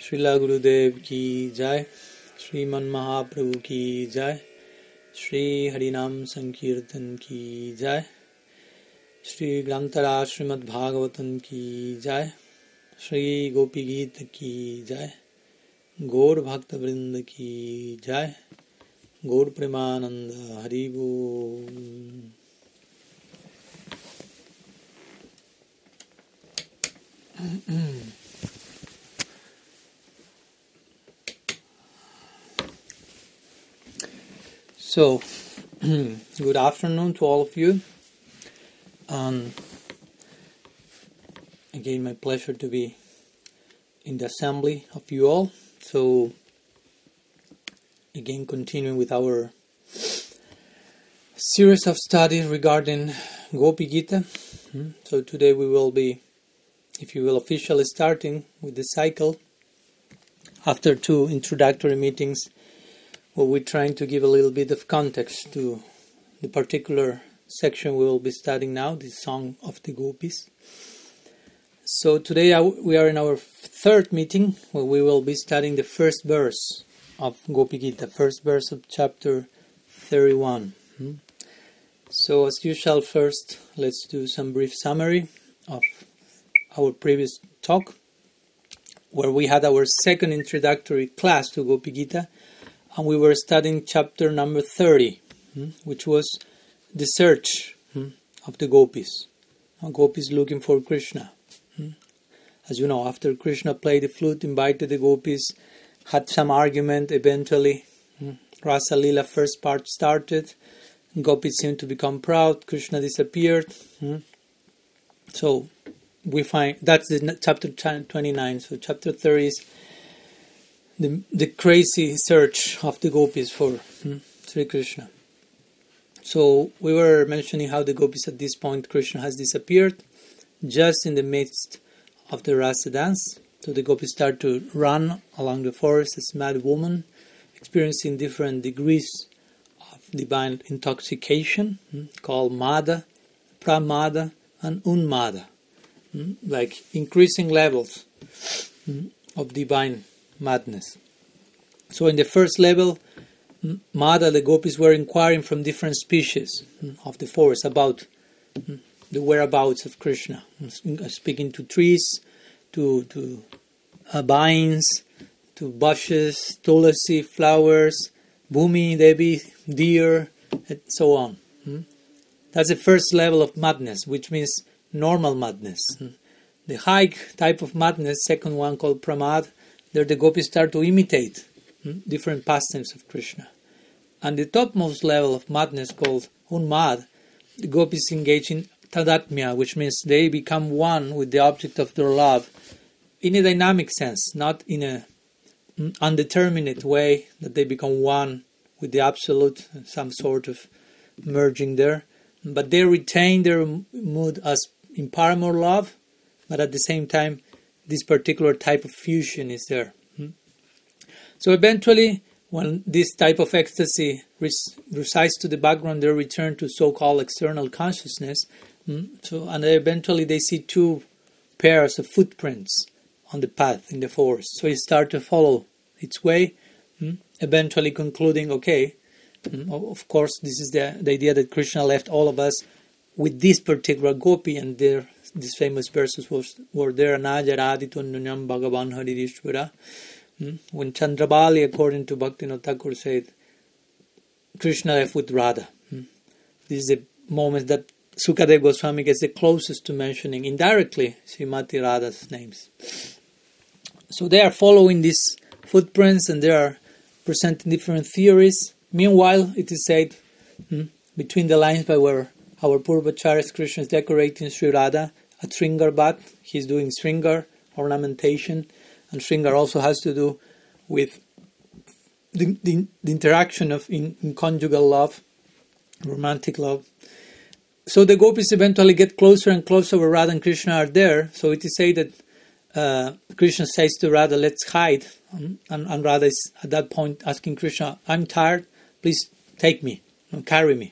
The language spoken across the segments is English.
श्रीला गुरुदेव की जय। श्रीमन महाप्रभु की जय। श्री हरिनाम संकीर्तन की जय। श्री ग्रंथराज श्रीमद् भागवतन की जय। श्री गोपी गीत की जय। गौर भक्त वृंद की जय। गौर प्रेमानंद हरि बोल। So, good afternoon to all of you. Again, my pleasure to be in the assembly of you all. So, again, continuing with our series of studies regarding GOPI-GITA. So today we will be, if you will, officially starting with the cycle after two introductory meetings, where we're trying to give a little bit of context to the particular section we will be studying now, the Song of the Gopis. So today we are in our third meeting, where we will be studying the first verse of GOPI-GITA, first verse of chapter 31. So as usual, first let's do some brief summary of our previous talk, where we had our second introductory class to GOPI-GITA, and we were studying chapter number 30, which was the search of the gopis. Gopis looking for Krishna. As you know, after Krishna played the flute, invited the gopis, had some argument, eventually Rasa Lila first part started, gopis seemed to become proud, Krishna disappeared. So we find, that's the chapter 29, so chapter 30 is the crazy search of the gopis for Sri Krishna. So we were mentioning how the gopis at this point, Krishna has disappeared just in the midst of the rasa dance. So the gopis start to run along the forest as mad women, experiencing different degrees of divine intoxication, called mada, pramada, and unmada, like increasing levels of divine madness. So in the first level, Mada, the gopis were inquiring from different species of the forest about the whereabouts of Krishna, speaking to trees, to vines, to bushes, tulasi, flowers, bhumi, devi, deer, and so on. That's the first level of madness, which means normal madness. The high type of madness, second one called pramad, there the gopis start to imitate different pastimes of Krishna. And the topmost level of madness, called unmad, the gopis engage in tadatmya, which means they become one with the object of their love in a dynamic sense, not in a undeterminate way that they become one with the absolute, some sort of merging there, but they retain their mood as in paramour love, but at the same time this particular type of fusion is there. So eventually, when this type of ecstasy resides to the background, they return to so-called external consciousness. And eventually they see two pairs of footprints on the path in the forest. So it starts to follow its way, eventually concluding, okay, of course, this is the idea that Krishna left all of us with this particular gopi, and these famous verses were there, Anajaradito Nunyam Bhagavan Haririshvara. When Chandrabali, according to Bhaktivinoda Thakur, said, Krishna left with Radha. This is the moment that Sukadeva Goswami gets the closest to mentioning indirectly Srimati Radha's names. So they are following these footprints and they are presenting different theories. Meanwhile, it is said between the lines by where our Purvacharyas, Krishna is decorating Sri Radha at Sringar Bhat. He's doing Sringar ornamentation. And Sringar also has to do with the interaction of in conjugal love, romantic love. So the gopis eventually get closer and closer where Radha and Krishna are there. So it is said that Krishna says to Radha, let's hide. And Radha is at that point asking Krishna, I'm tired, please take me, carry me.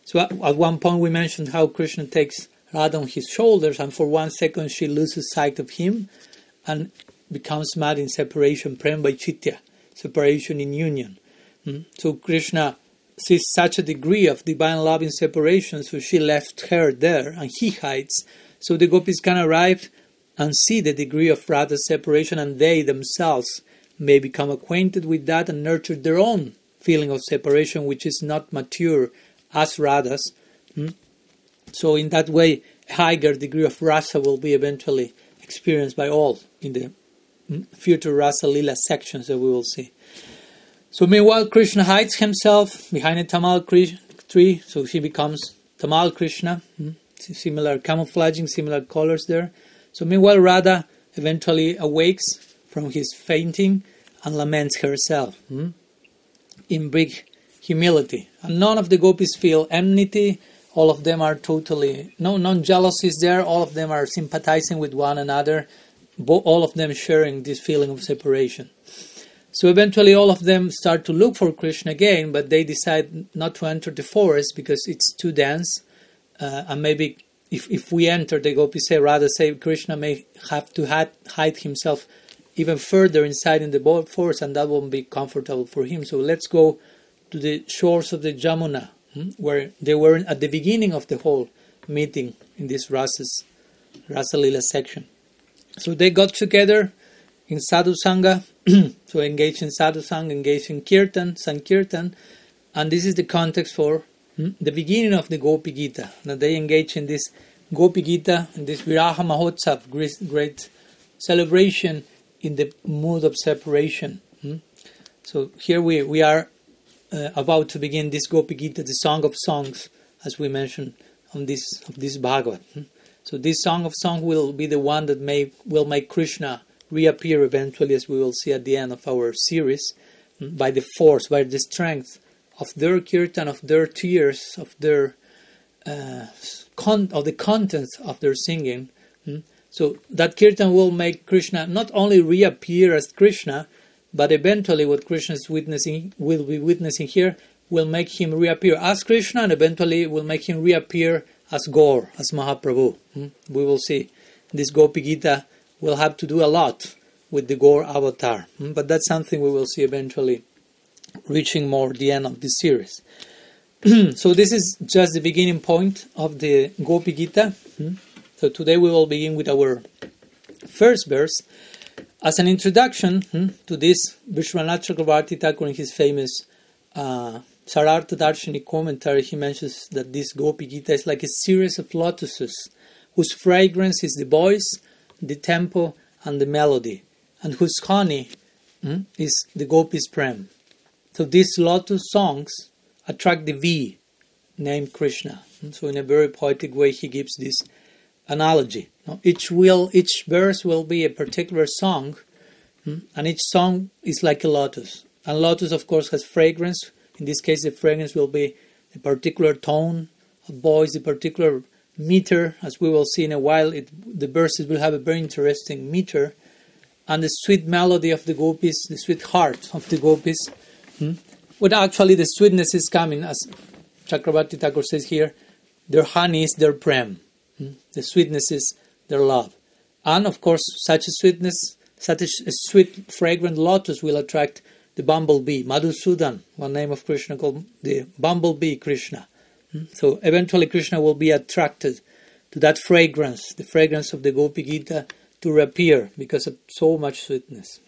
So at one point we mentioned how Krishna takes Radha on his shoulders, and for 1 second she loses sight of him. And becomes mad in separation, prem vaicitya, separation in union. So Krishna sees such a degree of divine love in separation, so she left her there and he hides. So the gopis can arrive and see the degree of Radha's separation, and they themselves may become acquainted with that and nurture their own feeling of separation, which is not mature as Radha's. So in that way, a higher degree of rasa will be eventually experienced by all in the future Rasa Lila sections that we will see. So meanwhile, Krishna hides himself behind a tamal tree, so he becomes Tamal Krishna. Similar camouflaging, similar colors there. So meanwhile, Radha eventually awakes from his fainting and laments herself in big humility. And none of the gopis feel enmity. All of them are totally, no jealousies there. All of them are sympathizing with one another. All of them sharing this feeling of separation. So eventually all of them start to look for Krishna again, but they decide not to enter the forest because it's too dense. And maybe if we enter, the gopis say, rather say, Krishna may have to hide himself even further inside in the forest, and that won't be comfortable for him. So let's go to the shores of the Jamuna, where they were at the beginning of the whole meeting in this Rasa Lila section. So they got together in Sadhu Sangha, so engage in Sadhu Sangha, engage in Kirtan, Sankirtan, and this is the context for the beginning of the GOPI-GITA. Now they engage in this GOPI-GITA, in this Viraha Mahotsav, great celebration in the mood of separation. So here we are about to begin this GOPI-GITA, the Song of Songs, as we mentioned of this Bhagavad. So this Song of Songs will be the one that will make Krishna reappear eventually, as we will see at the end of our series, by the force, by the strength of their kirtan, of their tears, of their of the contents of their singing. So that kirtan will make Krishna not only reappear as Krishna, but eventually what Krishna is will be witnessing here, will make him reappear as Krishna, and eventually will make him reappear as Gaur, as Mahaprabhu. We will see this GOPI-GITA will have to do a lot with the Gaur avatar, but that's something we will see eventually, reaching more the end of this series. So this is just the beginning point of the GOPI-GITA. So today we will begin with our first verse. As an introduction to this, Vishwanath Chakravarti Thakur, in his famous Sarartha Darshini commentary, he mentions that this GOPI-GITA is like a series of lotuses whose fragrance is the voice, the tempo, and the melody, and whose honey is the gopis' prem. So these lotus songs attract the V, named Krishna. So in a very poetic way he gives this analogy. Each verse will be a particular song, and each song is like a lotus. And lotus, of course, has fragrance. In this case, the fragrance will be a particular tone of voice, the particular meter, as we will see in a while. The verses will have a very interesting meter, and the sweet melody of the gopis, the sweet heart of the gopis. But actually the sweetness is coming, as Chakravarti Thakur says here, their honey is their prem. The sweetness is their love. And of course, such a sweet, fragrant lotus will attract the bumblebee, Madhusudan, one name of Krishna called the bumblebee Krishna. So eventually Krishna will be attracted to that fragrance, the fragrance of the GOPI-GITA, to reappear because of so much sweetness.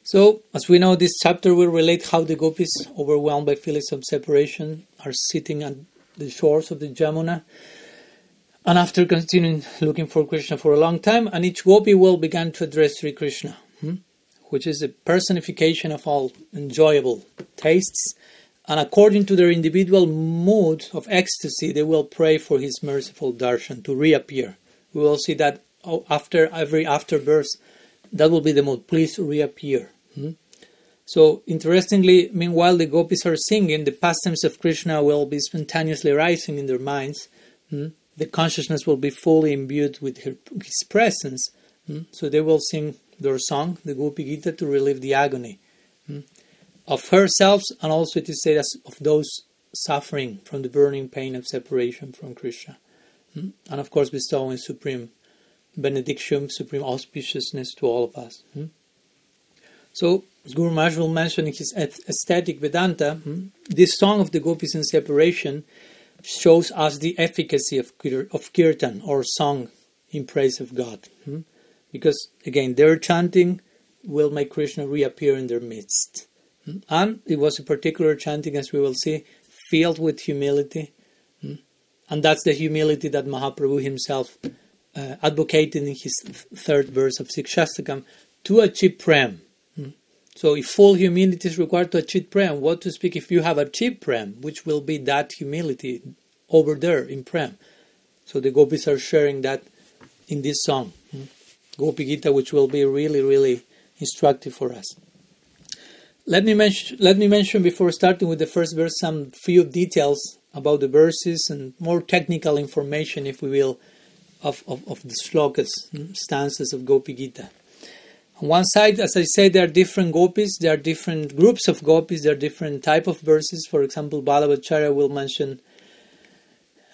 So, as we know, this chapter will relate how the gopis, overwhelmed by feelings of separation, are sitting at the shores of the Jamuna, and after continuing looking for Krishna for a long time, and each gopi will begin to address Sri Krishna, which is a personification of all enjoyable tastes, and according to their individual mood of ecstasy, they will pray for his merciful darshan to reappear. We will see that after every verse, that will be the mood. Please reappear. So, interestingly, meanwhile the gopis are singing, the pastimes of Krishna will be spontaneously rising in their minds. The consciousness will be fully imbued with his presence. So they will sing their song, the GOPI-GITA, to relieve the agony of herself, and also it is said as of those suffering from the burning pain of separation from Krishna. And of course bestowing supreme benedictum, supreme auspiciousness to all of us. So, as Guru Maharaj will mention in his aesthetic Vedanta, this song of the gopis in separation shows us the efficacy of kirtan, or song in praise of God. Because, again, their chanting will make Krishna reappear in their midst. And it was a particular chanting, as we will see, filled with humility. And that's the humility that Mahaprabhu himself advocated in his third verse of Sikshastakam to achieve prem. So if full humility is required to achieve prem, what to speak if you have achieved prem, which will be that humility over there in prem. So the gopis are sharing that in this song, GOPI-GITA, which will be really, really instructive for us. Let me mention before starting with the first verse some few details about the verses and more technical information, if we will, of the shlokas, stanzas of GOPI-GITA. On one side, as I said, there are different gopis, there are different groups of gopis, there are different type of verses. For example, Balabhacharya will mention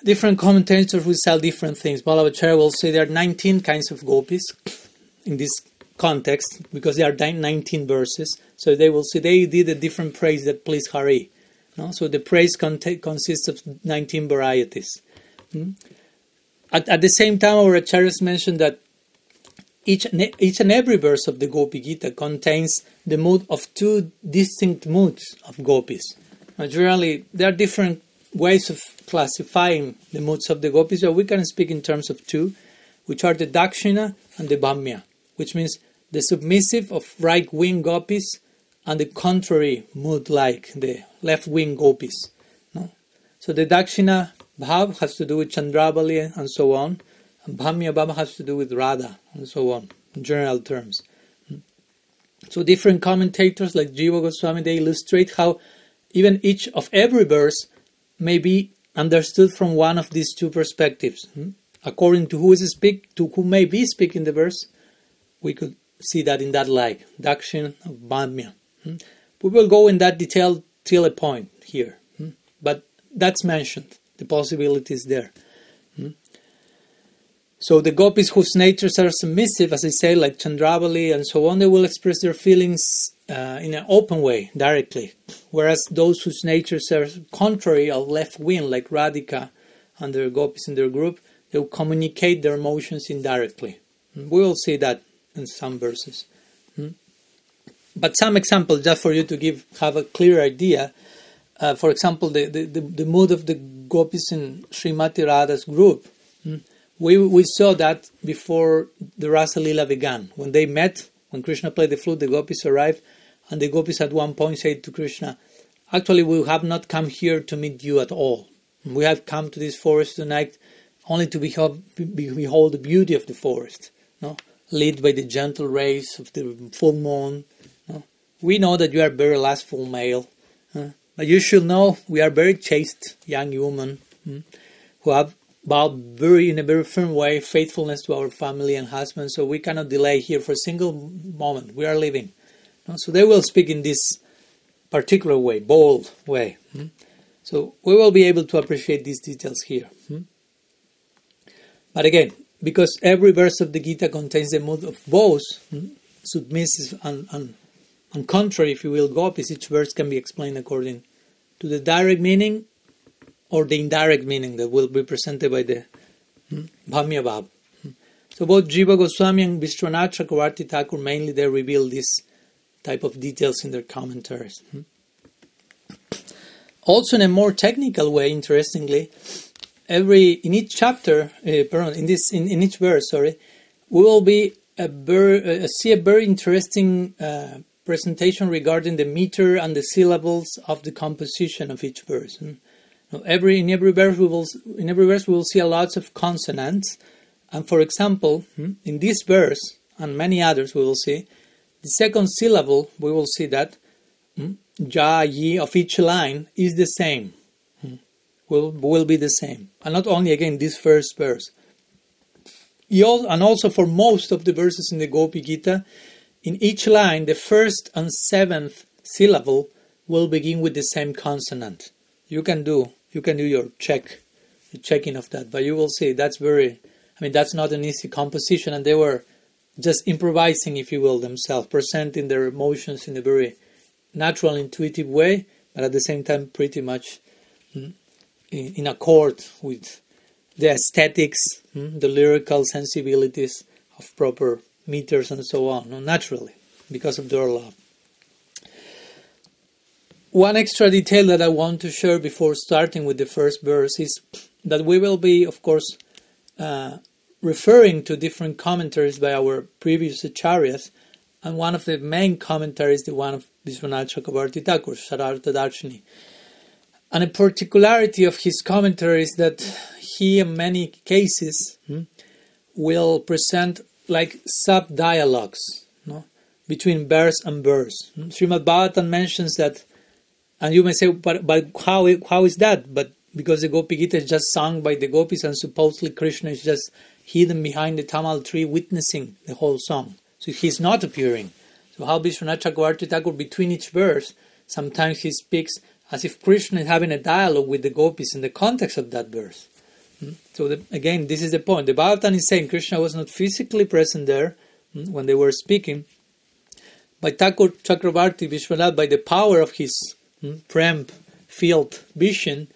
different commentators will say different things. Balabhacharya will say there are 19 kinds of gopis in this context, because there are 19 verses. So they will say they did a different praise that pleased Hari. No? So the praise consists of 19 varieties. At the same time, our acharyas mentioned that each and every verse of the GOPI-GITA contains the mood of two distinct moods of gopis. Generally, there are different ways of classifying the moods of the gopis, but we can speak in terms of two, which are the Dakshina and the Bhamya, which means the submissive of right-wing gopis and the contrary mood like the left-wing gopis. No? So the Dakshina Bhav has to do with Chandravali and so on, and Bhamya Bhav has to do with Radha and so on, in general terms. So different commentators like Jiva Goswami, they illustrate how even each of every verse may be understood from one of these two perspectives. According to who may be speaking the verse, we could see that in that light, Dakshin of Bhamya. We will go in that detail till a point here, but that's mentioned, the possibility is there. So the gopis whose natures are submissive, as I say, like Chandravali and so on, they will express their feelings in an open way, directly. Whereas those whose natures are contrary or left-wing, like Radhika and their gopis in their group, they will communicate their emotions indirectly. We will see that in some verses. But some examples, just for you to have a clear idea. For example, the mood of the gopis in Srimati Radha's group. We saw that before the Rasa Leela began. When they met, when Krishna played the flute, the gopis arrived, and the gopis at one point said to Krishna, actually, we have not come here to meet you at all. We have come to this forest tonight only to behold the beauty of the forest, lit by the gentle rays of the full moon. We know that you are very lustful male, but you should know we are very chaste young women who have vowed in a very firm way faithfulness to our family and husband, so we cannot delay here for a single moment. We are leaving. So they will speak in this particular way, bold way. So we will be able to appreciate these details here. But again, because every verse of the Gita contains the mood of both submissive and contrary, if you will, gopis, each verse can be explained according to the direct meaning or the indirect meaning that will be presented by the Bhamya Bhav. So both Jiva Goswami and Vishwanath Chakravarti Thakur, mainly they reveal this type of details in their commentaries. Also, in a more technical way, interestingly, in each chapter, in each verse, we will be see a very interesting presentation regarding the meter and the syllables of the composition of each verse. In every verse we will see a lot of consonants, and for example, in this verse and many others we will see the second syllable. We will see that ja, yi of each line is the same. Will be the same, and not only again this first verse. And also for most of the verses in the GOPI-GITA, in each line the first and seventh syllable will begin with the same consonant. You can do your checking of that, but you will see that's very I mean, that's not an easy composition, and they were just improvising, if you will, themselves, presenting their emotions in a very natural, intuitive way, but at the same time pretty much in accord with the aesthetics, the lyrical sensibilities of proper meters and so on, naturally, because of their love. One extra detail that I want to share before starting with the first verse is that we will be, of course, referring to different commentaries by our previous acharyas, and one of the main commentaries, the one of Vishwanath Chakravarti Thakur, Sarartha Darshini. And a particularity of his commentary is that he, in many cases, will present like sub-dialogues between verse and verse. Srimad Bhagavatam mentions that, and you may say, but how is that? But because the Gopi-GITA is just sung by the gopis, and supposedly Krishna is just hidden behind the tamal tree witnessing the whole song. So he's not appearing. So how Vishwanath Chakravarti Thakur, between each verse, sometimes he speaks as if Krishna is having a dialogue with the gopis in the context of that verse. So again, this is the point. The Bhagavatam is saying Krishna was not physically present there when they were speaking. By Thakur Chakravarti Vishwanath, by the power of his prem field vision,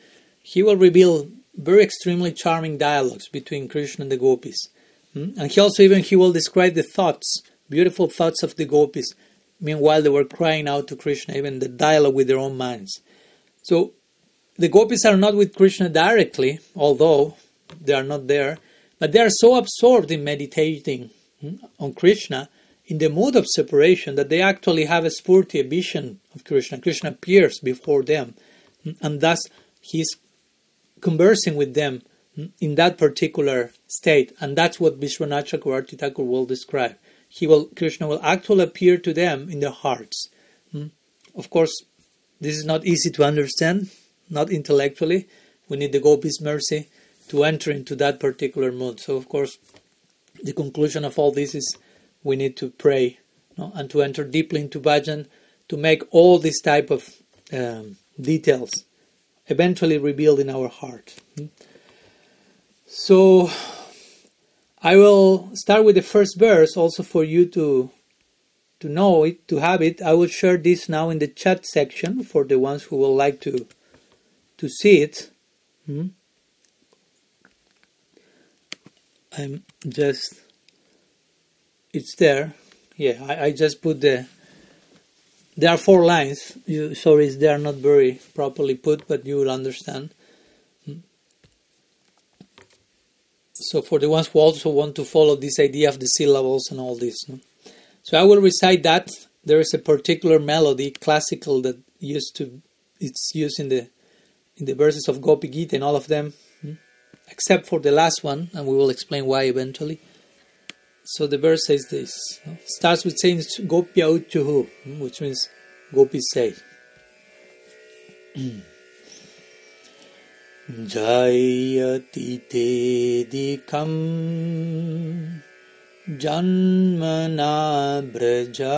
he will reveal very extremely charming dialogues between Krishna and the gopis. And he will describe the thoughts, beautiful thoughts of the gopis, meanwhile they were crying out to Krishna, even the dialogue with their own minds. So the gopis are not with Krishna directly, although they are not there, but they are so absorbed in meditating on Krishna, in the mood of separation, that they actually have a spurti, a vision of Krishna. Krishna appears before them, and thus he is conversing with them in that particular state, and that's what Vishwanath Chakravarti Thakur will describe. Krishna will actually appear to them in their hearts. Of course, this is not easy to understand, not intellectually. We need the gopis' mercy to enter into that particular mood. So, of course, the conclusion of all this is we need to pray and to enter deeply into bhajan, to make all this type of details eventually revealed in our heart. So I will start with the first verse, also for you to know it, to have it. I will share this now in the chat section for the ones who would like to see it. It's there. Yeah, I just put there are 4 lines. Sorry, they are not very properly put, but you will understand. So for the ones who also want to follow this idea of the syllables and all this. So I will recite that. There is a particular melody, classical, that it's used in the verses of Gopi-GITA, in all of them, except for the last one, and we will explain why eventually. So the verse says this. Starts with saying Gopya Uchuhu, which means gopis say. Jayati te dikam janmana braja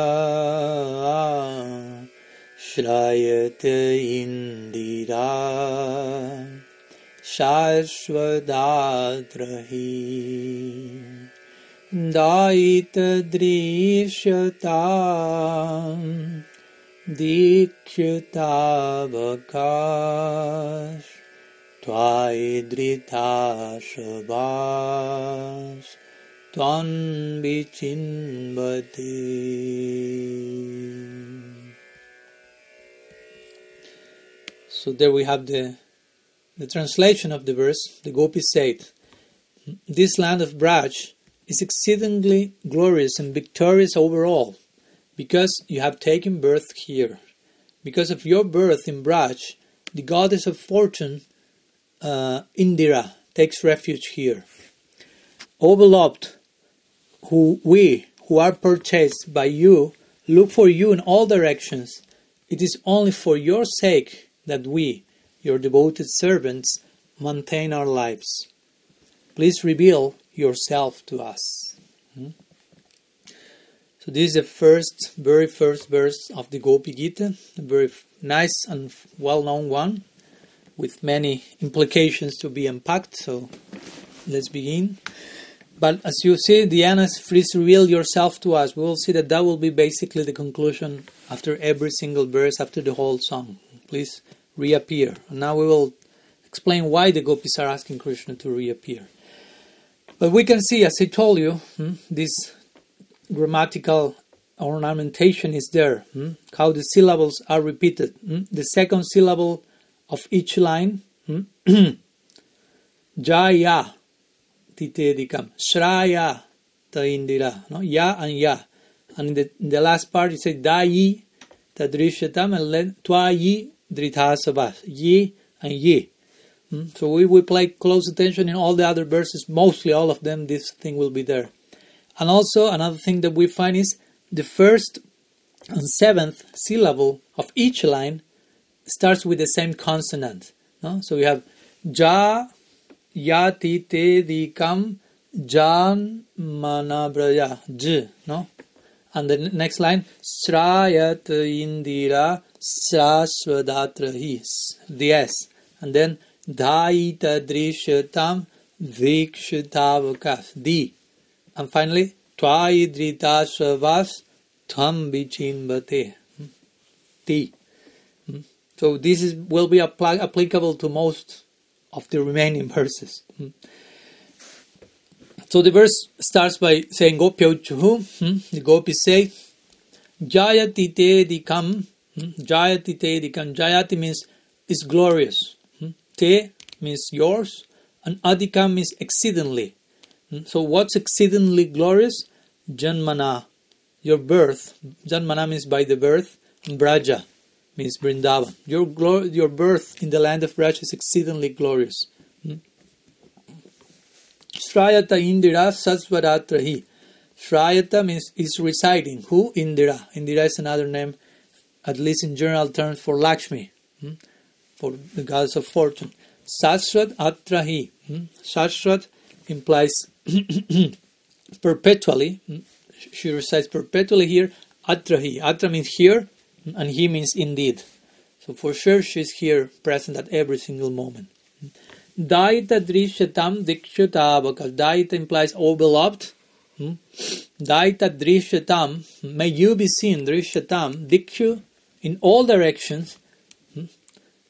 shrayate indira shashvadatrahi Daita drishyata dikhyata vakash tvaidrita shabas tvan vichinvati. So there we have the translation of the verse. The gopis said, this land of Braj is exceedingly glorious and victorious overall, because you have taken birth here. Because of your birth in Braj, the goddess of fortune, Indira, takes refuge here. O beloved, we who are purchased by you, look for you in all directions. It is only for your sake that we, your devoted servants, maintain our lives. Please reveal yourself to us. So this is the very first verse of the Gopi-GITA, a very nice and well-known one, with many implications to be unpacked. So let's begin. But as you see, the end is please reveal yourself to us. We will see that will be basically the conclusion after every single verse, after the whole song. Please reappear. And now we will explain why the gopis are asking Krishna to reappear. But we can see, as I told you, this grammatical ornamentation is there. How the syllables are repeated. The second syllable of each line, Jaya Titedikam, Shraya Ta Indira, no? Ya and Ya. And in the last part it says Dayi Tadrishatam and then Twayi Dritasavas, Ye and Ye. So we will pay close attention in all the other verses, mostly all of them, this thing will be there. And also another thing that we find is the first and seventh syllable of each line starts with the same consonant. No? So we have Ja, Yati, Te, Dikam, Jan, Manabraya, J. No? And the next line, Srayat Indira Srasvadatrahi, the S. And then Daita Drishatam Vikshitavakas, D. And finally, Twai Dritashavas Tam Vichimbate, T. So this will be applicable to most of the remaining verses. So the verse starts by saying Gopyauchuhu. The gopis say Jayati te dikam. Jayati te dikam. Jayati means is glorious. Te means yours, and adikam means exceedingly. So what's exceedingly glorious? Janmana, your birth. Janmana means by the birth. And Braja means Vrindavan. Your birth in the land of Braja is exceedingly glorious. Shrayata Indira Sasvaratrahi. Shrayata means is residing. Who? Indira. Indira is another name, at least in general terms, for Lakshmi, for the goddess of fortune. Sasvat Atrahi. Sasvat implies perpetually. She resides perpetually here. Atrahi. Atra means here, and he means indeed. So for sure she's here, present at every single moment. Daita Drishatam Dikshutavakas. Daita implies oh beloved. Daita Drishatam, may you be seen, Drishatam, Dikshu, in all directions.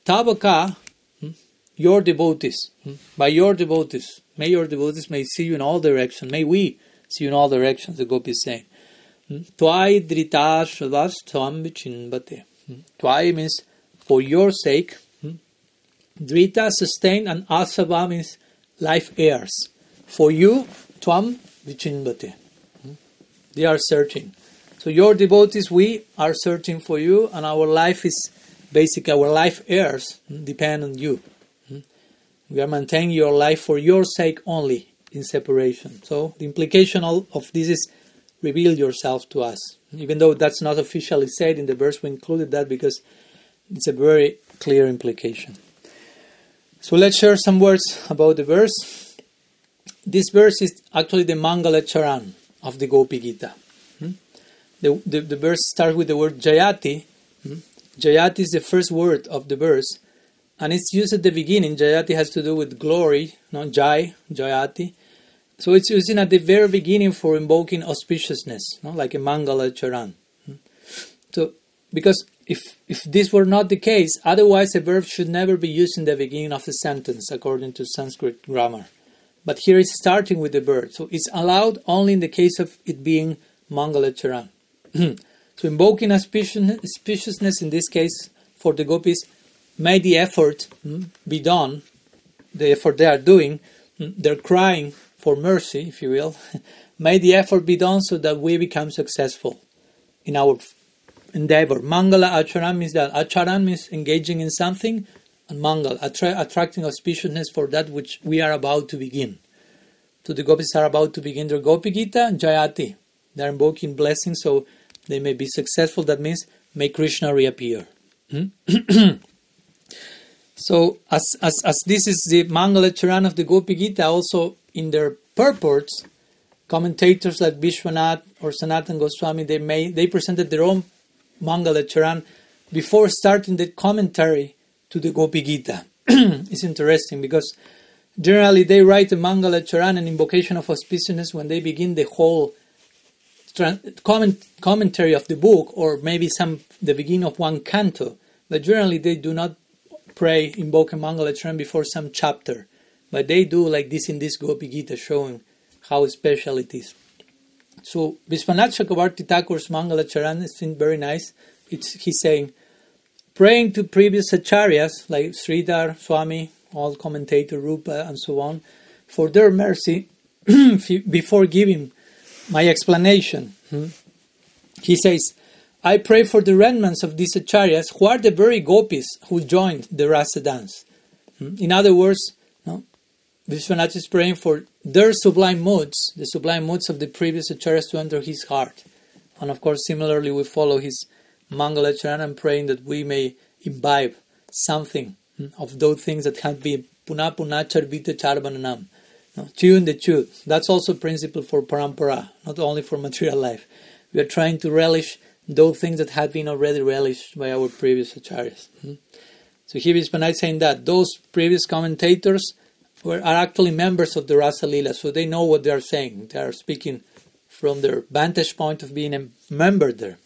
Tavaka, your devotees, by your devotees. May your devotees may see you in all directions. May we see you in all directions, the Gopi is saying. Twai Drita Shavas Tvam Vichinbate. Twai means for your sake. Drita, sustained, and Asava means life heirs. For you, Tvam Vichinbate. They are searching. So your devotees, we are searching for you, and our life is basically, our life heirs depend on you. We are maintaining your life for your sake only in separation. So the implication of this is reveal yourself to us. Even though that's not officially said in the verse, we included that because it's a very clear implication. So let's share some words about the verse. This verse is actually the Mangala Charan of the GOPI-GITA. The verse starts with the word Jayati. Jayati is the first word of the verse, and it's used at the beginning. Jayati has to do with glory, not Jai, Jayati. So it's used at the very beginning for invoking auspiciousness, like a Mangala Charan. So, because if this were not the case, otherwise a verb should never be used in the beginning of a sentence, according to Sanskrit grammar. But here it's starting with the verb, so it's allowed only in the case of it being Mangala Charan. So invoking auspiciousness in this case for the gopis, may the effort be done, the effort they are doing, they're crying for mercy, if you will. May the effort be done so that we become successful in our endeavor. Mangala Acharan means that. Acharan means engaging in something, and Mangal, attracting auspiciousness for that which we are about to begin. So the gopis are about to begin their GOPI-GITA, Jayati. They are invoking blessings so they may be successful. That means, may Krishna reappear. So, as this is the Mangala Charan of the GOPI-GITA, also in their purports, commentators like Vishwanath or Sanatana Goswami, they presented their own Mangala Charan before starting the commentary to the GOPI-GITA. It's interesting because Generally, they write a Mangala Charan, an invocation of auspiciousness, when they begin the whole commentary of the book, or maybe the beginning of one canto. But generally, they do not invoke a Mangala Charan before some chapter. But they do like this in this GOPI-GITA, showing how special it is. So Vishwanath Chakravarti Thakur's Mangala Charan is very nice. He's saying, praying to previous acharyas like Sridhar, Swami, all commentator Rupa and so on, for their mercy before giving my explanation. He says, I pray for the remnants of these acharyas who are the very gopis who joined the rasa dance. In other words, Vishwanath is praying for their sublime moods, the sublime moods of the previous acharyas to enter his heart. And of course, similarly, we follow his Mangala Charan and praying that we may imbibe something of those things that have been puna charvita charvananam. Tune the truth. That's also a principle for parampara, not only for material life. We are trying to relish those things that had been already relished by our previous acharyas. So here is Vishwanath saying that those previous commentators are actually members of the Rasa Lila, so they know what they are saying. They are speaking from their vantage point of being a member there.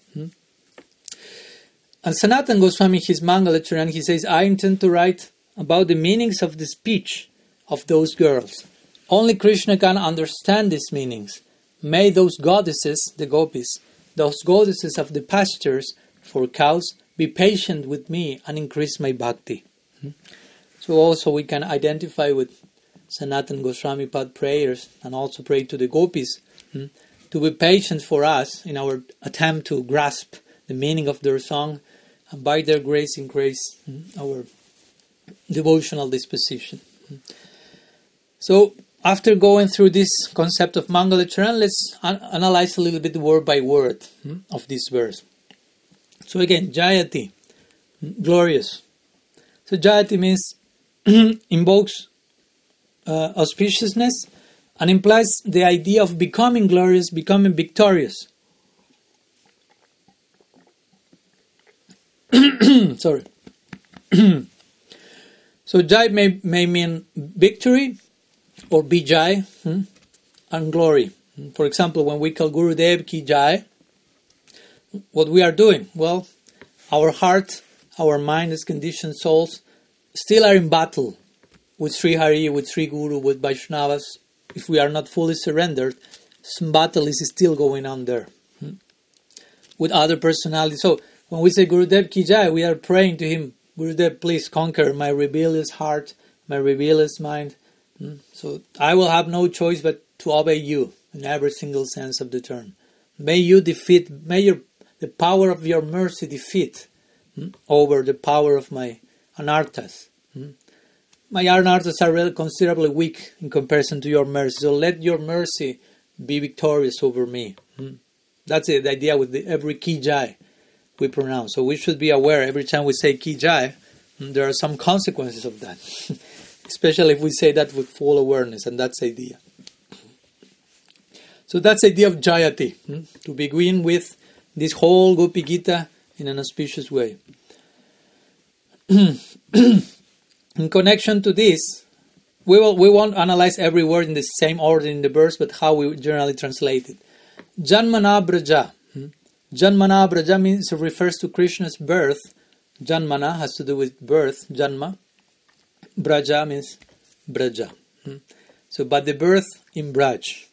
And Sanatana Goswami, his Mangala Charan, he says, I intend to write about the meanings of the speech of those girls. Only Krishna can understand these meanings. May those goddesses, the gopis, those goddesses of the pastures for cows, be patient with me and increase my bhakti. So also we can identify with Sanatana Goswami Pad prayers and also pray to the gopis to be patient for us in our attempt to grasp the meaning of their song, and by their grace increase our devotional disposition. So after going through this concept of Mangala Charan, let's analyze a little bit word by word of this verse. So again, Jayati, glorious. So Jayati means invokes auspiciousness and implies the idea of becoming glorious, becoming victorious. Sorry. So Jai may mean victory or Bijay and glory. For example, when we call Gurudev Ki Jai, what we are doing? Well, our heart, our mind as conditioned souls still are in battle with Sri Hari, with Sri Guru, with Vaishnavas. If we are not fully surrendered, some battle is still going on there with other personalities. So when we say Gurudev Ki Jai, we are praying to him, Gurudev, please conquer my rebellious heart, my rebellious mind. So I will have no choice but to obey you in every single sense of the term. May you defeat, the power of your mercy defeat over the power of my anarthas. My anarthas are really considerably weak in comparison to your mercy. So let your mercy be victorious over me. That's it, the idea with every Ki Jai we pronounce. So we should be aware every time we say Ki Jai, there are some consequences of that. Especially if we say that with full awareness, and that's the idea. So that's the idea of Jayati, to begin with this whole GOPI-GITA in an auspicious way. In connection to this, we won't analyze every word in the same order in the verse, but how we generally translate it. Janmana Braja. Janmana Braja means it refers to Krishna's birth. Janmana has to do with birth, Janma. Braja means Braja. So, but the birth in Braj.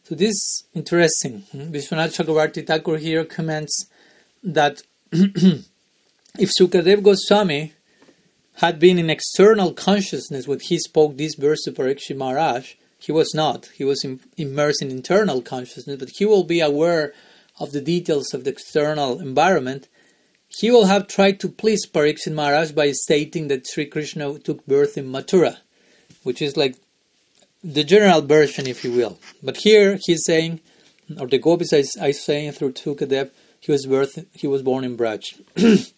So this is interesting. Vishwanath Chakravarti Thakur here comments that if Sukadev Goswami had been in external consciousness when he spoke this verse to Parikshit Maharaj, he was not. He was immersed in internal consciousness, but he will be aware of the details of the external environment. He will have tried to please Parikshit Maharaj by stating that Sri Krishna took birth in Mathura, which is like the general version, if you will. But here he's saying, or the gopis are saying through Sukadev, he was born in Braj.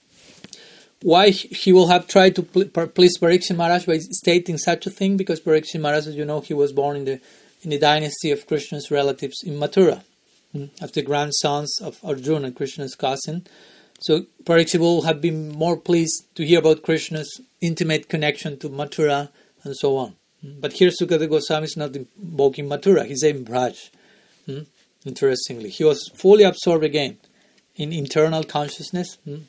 Why he will have tried to please Parikshit Maharaj by stating such a thing? Because Parikshit Maharaj, as you know, he was born in the dynasty of Krishna's relatives in Mathura, as the grandsons of Arjuna, Krishna's cousin. So Parikshit will have been more pleased to hear about Krishna's intimate connection to Mathura and so on. But here Sukadeva Goswami is not invoking Mathura, he's saying Braj. Interestingly, he was fully absorbed again in internal consciousness. And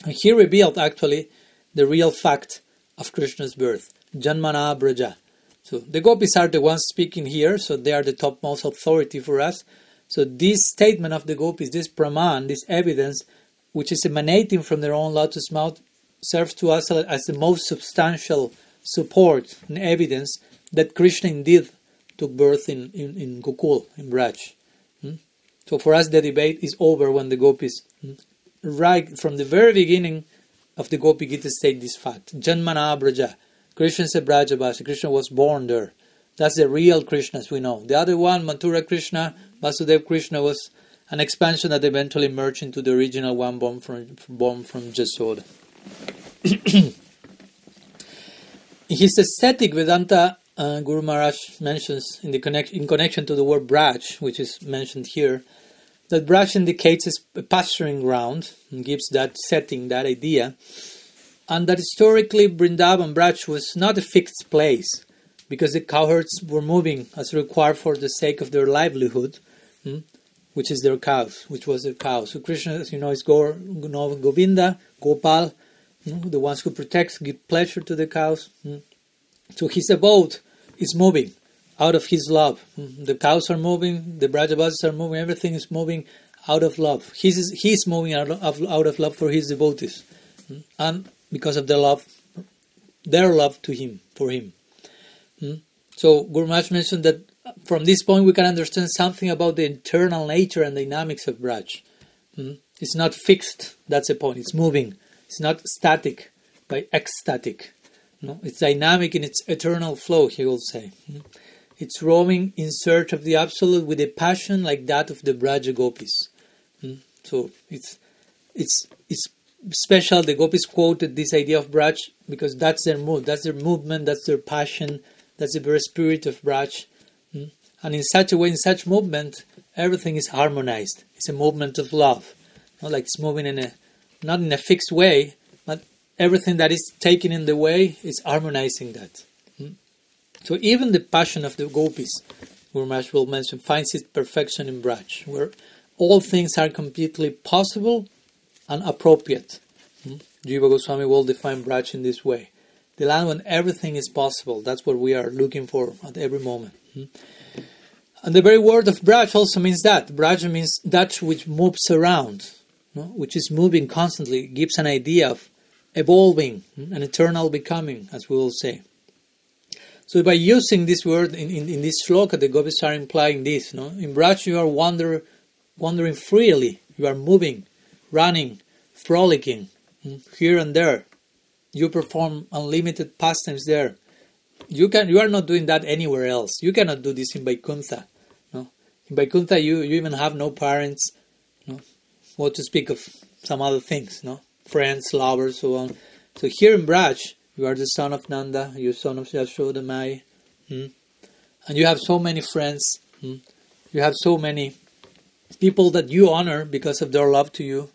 he revealed actually the real fact of Krishna's birth. Janmana Braja. So the gopis are the ones speaking here, so they are the topmost authority for us. So this statement of the gopis, this praman, this evidence, which is emanating from their own lotus mouth, serves to us as the most substantial support and evidence that Krishna indeed took birth in Gokul, in Braj. So for us the debate is over when the gopis, right from the very beginning of the Gopi-GITA, state this fact. Janmana Braja. Krishna is a Brajavasi. Krishna was born there. That's the real Krishna as we know. The other one, Mathura Krishna, Vasudeva Krishna, was an expansion that eventually merged into the original one born from Jasoda. His aesthetic Vedanta, Guru Maharaj mentions in connection to the word Braj, which is mentioned here, that Braj indicates a pasturing ground and gives that setting, that idea, and that historically Vrindavan Braj was not a fixed place because the cowherds were moving as required for the sake of their livelihood, which is their cows, which was their cows. So Krishna, as you know, is Govinda, Gopal, the ones who protect, give pleasure to the cows. So his abode is moving out of his love. The cows are moving, the Brajavasis are moving, everything is moving out of love. He's moving out of love for his devotees. And because of their love to him, for him. So Guru Maharaj mentioned that from this point we can understand something about the internal nature and dynamics of Braj. It's not fixed, that's the point. It's moving. It's not static, by ecstatic. It's dynamic in its eternal flow, he will say. It's roaming in search of the Absolute with a passion like that of the Braja Gopis. So it's special. The Gopis quoted this idea of Braj because that's their mood, that's their movement, that's their passion, that's the very spirit of Braj. And in such a way, in such movement, everything is harmonized. It's a movement of love. Not like it's moving not in a fixed way, but everything that is taken in the way is harmonizing that. So even the passion of the Gopis, Guru Maharaj will mention, finds its perfection in Braj, where all things are completely possible and appropriate. Jiva Goswami will define Braj in this way. The land when everything is possible, that's what we are looking for at every moment. And the very word of Braj also means that. Braj means that which moves around, which is moving constantly, gives an idea of evolving, an eternal becoming, as we will say. So by using this word in this shloka, the gopis are implying this. In Braj you are wandering freely, you are moving, running, frolicking, here and there. You perform unlimited pastimes there. You are not doing that anywhere else. You cannot do this in Vaikuntha. In Vaikuntha you even have no parents, what to speak of some other things, friends, lovers, so on. So here in Braj, you are the son of Nanda, you're son of Yashoda Mai, and you have so many friends, you have so many people that you honor because of their love to you,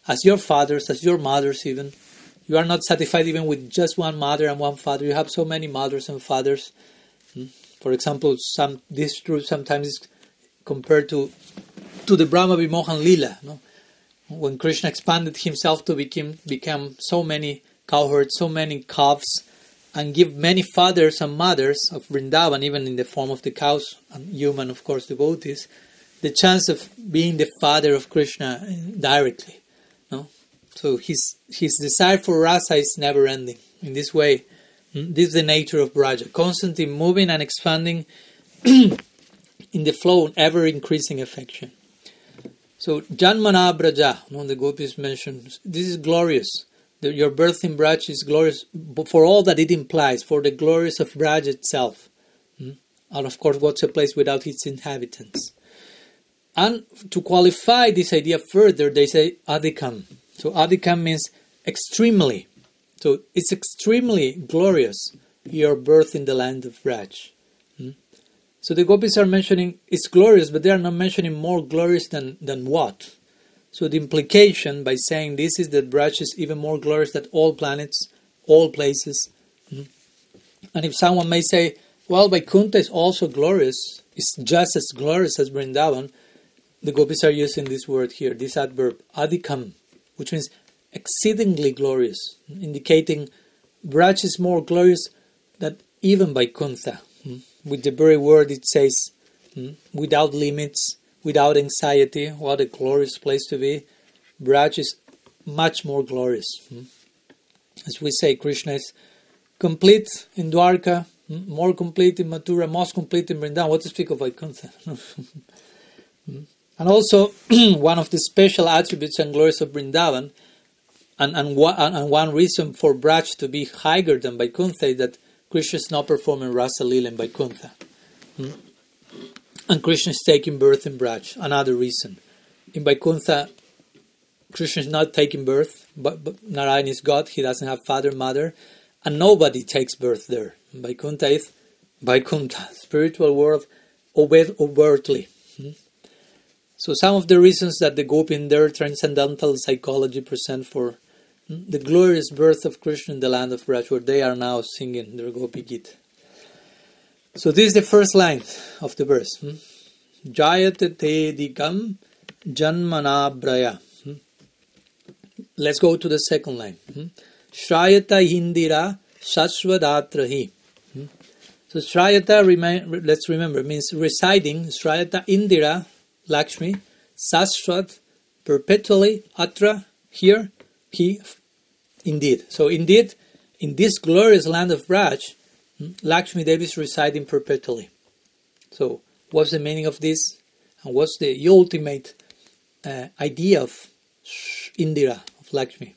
as your fathers, as your mothers even. You are not satisfied even with just one mother and one father. You have so many mothers and fathers. For example, this truth sometimes is compared to the Brahma Vimohan Lila. When Krishna expanded himself to become so many cowherds, so many calves, and give many fathers and mothers of Vrindavan, even in the form of the cows, and human, of course, devotees, the chance of being the father of Krishna directly. So his desire for rasa is never ending. In this way, this is the nature of Braja, constantly moving and expanding in the flow, ever increasing affection. So Janmana Braja, the gopis mentioned, this is glorious. Your birth in Braj is glorious for all that it implies, for the glories of Braj itself. And of course, what's a place without its inhabitants? And to qualify this idea further, they say adhikam. So adhikam means extremely. So it's extremely glorious, your birth in the land of Braj. So the gopis are mentioning it's glorious, but they are not mentioning more glorious than what? So the implication by saying this is that Braj is even more glorious than all planets, all places, And if someone may say, well, Vaikuntha is also glorious, it's just as glorious as Vrindavan, the gopis are using this word here, this adverb, adhikam, which means exceedingly glorious, indicating Braj is more glorious than even Vaikuntha. With the very word it says, without limits, without anxiety, what a glorious place to be. Braj is much more glorious. As we say, Krishna is complete in Dwarka, more complete in Mathura, most complete in Vrindavan. What to speak of Vaikuntha? And also, one of the special attributes and glories of Vrindavan, and one reason for Braj to be higher than Vaikuntha is that Krishna is not performing Rasa Lila in Vaikuntha. And Krishna is taking birth in Braj. Another reason. In Vaikuntha, Krishna is not taking birth, but Narayan is God. He doesn't have father, mother, and nobody takes birth there. Vaikuntha is Vaikuntha, spiritual world, obeyed overtly. So some of the reasons that the Gopi in their transcendental psychology present for the glorious birth of Krishna in the land of Braj, where they are now singing their GOPI-GITA. So this is the first line of the verse. Jayate te dikam janmanabraya. Let's go to the second line. Shrayata Indira Shashvadatrahi. So Shrayata, let's remember, means residing. Shrayata Indira, Lakshmi, Sashvat, perpetually, Atra, here, he, indeed. So indeed, in this glorious land of Braj, Lakshmi Devi is residing perpetually. So what's the meaning of this? And what's the ultimate idea of Indira, of Lakshmi?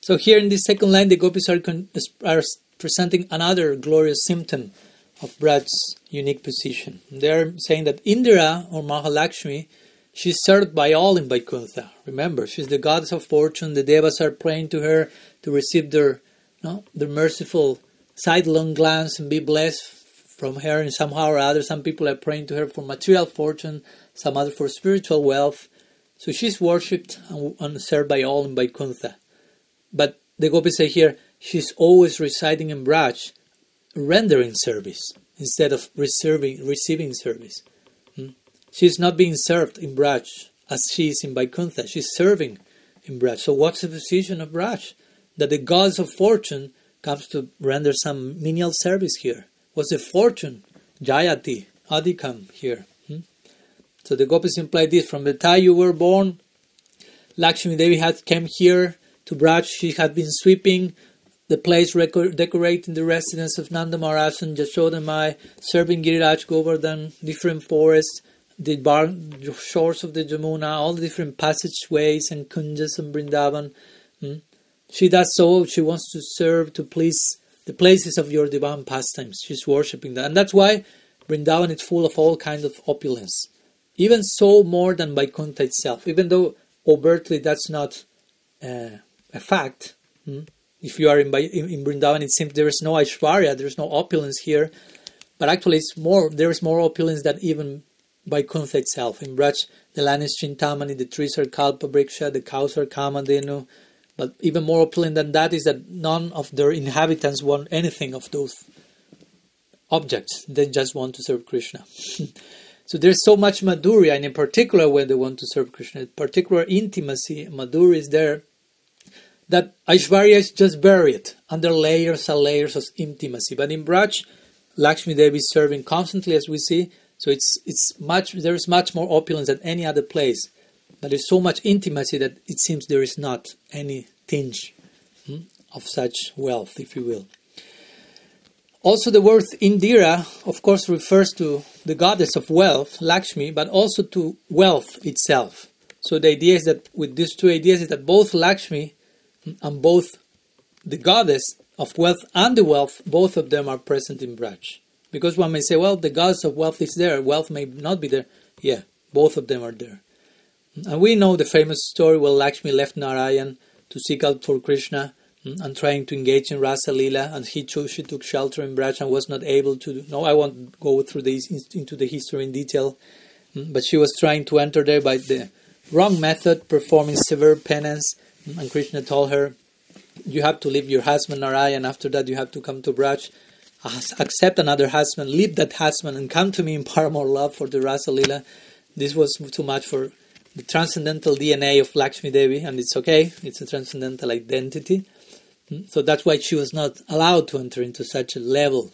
So here in this second line, the gopis are presenting another glorious symptom of Braj's unique position. They're saying that Indira, or Mahalakshmi, she's served by all in Vaikuntha. Remember, she's the goddess of fortune. The devas are praying to her to receive their merciful sidelong glance and be blessed from her in somehow or other. Some people are praying to her for material fortune, some other for spiritual wealth. So she's worshipped and served by all in Vaikuntha. But the gopis say here, she's always residing in Braj, rendering service instead of receiving service. She's not being served in Braj as she is in Vaikuntha. She's serving in Braj. So what's the position of Braj? That the gods of fortune comes to render some menial service here. What's the fortune? Jayati, Adhikam here. So the gopis imply this. From the time you were born, Lakshmi Devi came here to Braj. She had been sweeping the place, decorating the residence of Nanda Maharaj and Yashoda Mai, serving Giriraj Govardhan, different forests, the shores of the Jamuna, all the different passageways and kunjas and Vrindavan. She does so. She wants to serve, to please the places of your divine pastimes. She's worshipping that. And that's why Vrindavan is full of all kinds of opulence. Even so more than Vaikuntha itself. Even though overtly that's not a fact. If you are in Vrindavan, it seems there is no Aishwarya, there is no opulence here. But actually there is more opulence than even Vaikuntha itself. In Braj, the land is Chintamani, the trees are Kalpa Vriksha, the cows are Kamadhenu. But even more opulent than that is that none of their inhabitants want anything of those objects. They just want to serve Krishna. So there's so much Madhurya, and in particular when they want to serve Krishna, particular intimacy, Madhurya is there, that Aishwarya is just buried under layers and layers of intimacy. But in Braj, Lakshmi Devi is serving constantly, as we see. So there is much more opulence than any other place. But there's so much intimacy that it seems there is not any tinge of such wealth, if you will. Also the word Indira, of course, refers to the goddess of wealth, Lakshmi, but also to wealth itself. So the idea is that with these two ideas is that both Lakshmi and both the goddess of wealth and the wealth, both of them are present in Braj. Because one may say, well, the goddess of wealth is there, wealth may not be there. Yeah, both of them are there. And we know the famous story where Lakshmi left Narayan to seek out for Krishna and trying to engage in Rasa Lila, and she took shelter in Braj and was not able to. No, I won't go through into the history in detail, but she was trying to enter there by the wrong method, performing severe penance, and Krishna told her, you have to leave your husband Narayana, and after that you have to come to Braj, accept another husband, leave that husband, and come to me in paramore love for the Rasa Lila. This was too much for the transcendental DNA of Lakshmi Devi, and it's okay, it's a transcendental identity. So that's why she was not allowed to enter into such a level.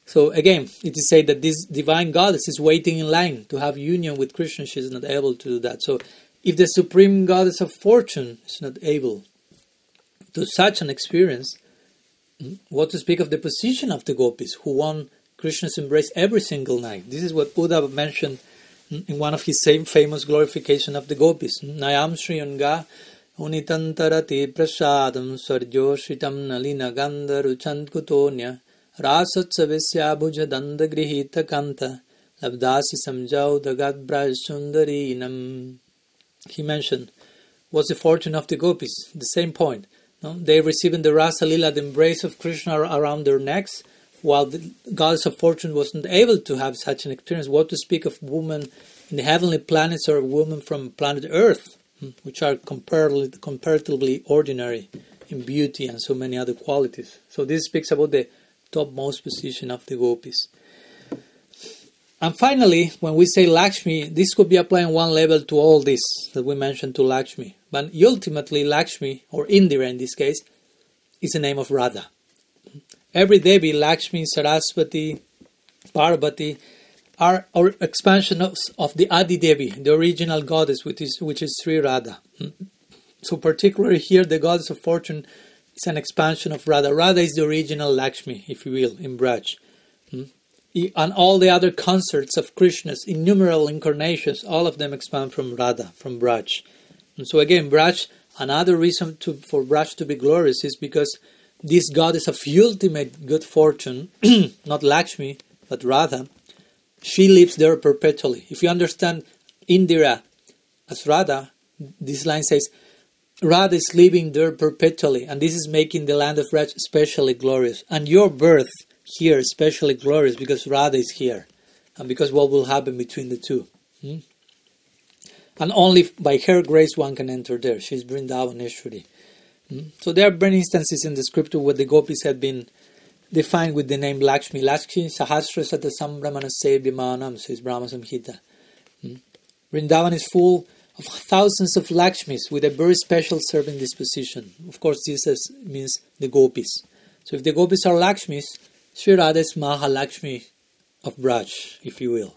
So again, it is said that this divine goddess is waiting in line to have union with Krishna. She is not able to do that. So if the supreme goddess of fortune is not able to such an experience, what to speak of the position of the gopis who won Krishna's embrace every single night? This is what Uddhava mentioned in one of his same famous glorification of the gopis. Nayam Shriyanga Unitantarati Prasadam Swarjoshitam Nalina Gandharuchant Kutonya Rasatsavesya Bhuja Dandagrihita Kanta Labdasi Samjau Dagat Braj Sundarinam. He mentioned what's the fortune of the gopis, the same point. No? They receiving the Rasa Lila, the embrace of Krishna around their necks, while the goddess of fortune wasn't able to have such an experience. What to speak of women in the heavenly planets or women from planet Earth, which are comparatively ordinary in beauty and so many other qualities. So this speaks about the topmost position of the gopis. And finally, when we say Lakshmi, this could be applying one level to all this that we mentioned to Lakshmi. But ultimately, Lakshmi, or Indira in this case, is the name of Radha. Every Devi, Lakshmi, Saraswati, Parvati, are expansion of the Adi Devi, the original goddess, which is Sri Radha. So particularly here, the goddess of fortune is an expansion of Radha. Radha is the original Lakshmi, if you will, in Braj. And all the other consorts of Krishna's innumerable incarnations, all of them expand from Radha, from Braj. And so again, Braj, another reason for Braj to be glorious is because this goddess of ultimate good fortune, not Lakshmi, but Radha, she lives there perpetually. If you understand Indira as Radha, this line says, Radha is living there perpetually, and this is making the land of Braj especially glorious. And your birth here especially glorious because Radha is here, and because what will happen between the two. And only by her grace one can enter there. She's Vrindavaneshwari. So there are many instances in the scripture where the gopis have been defined with the name Lakshmi. Lakshmi Sahasra Sata Sambramana Sevyamanam, says Brahma Samhita. Vrindavan is full of thousands of Lakshmis with a very special serving disposition. Of course, this means the gopis. So if the gopis are Lakshmis, Sri Radha is Mahalakshmi of Braj, if you will.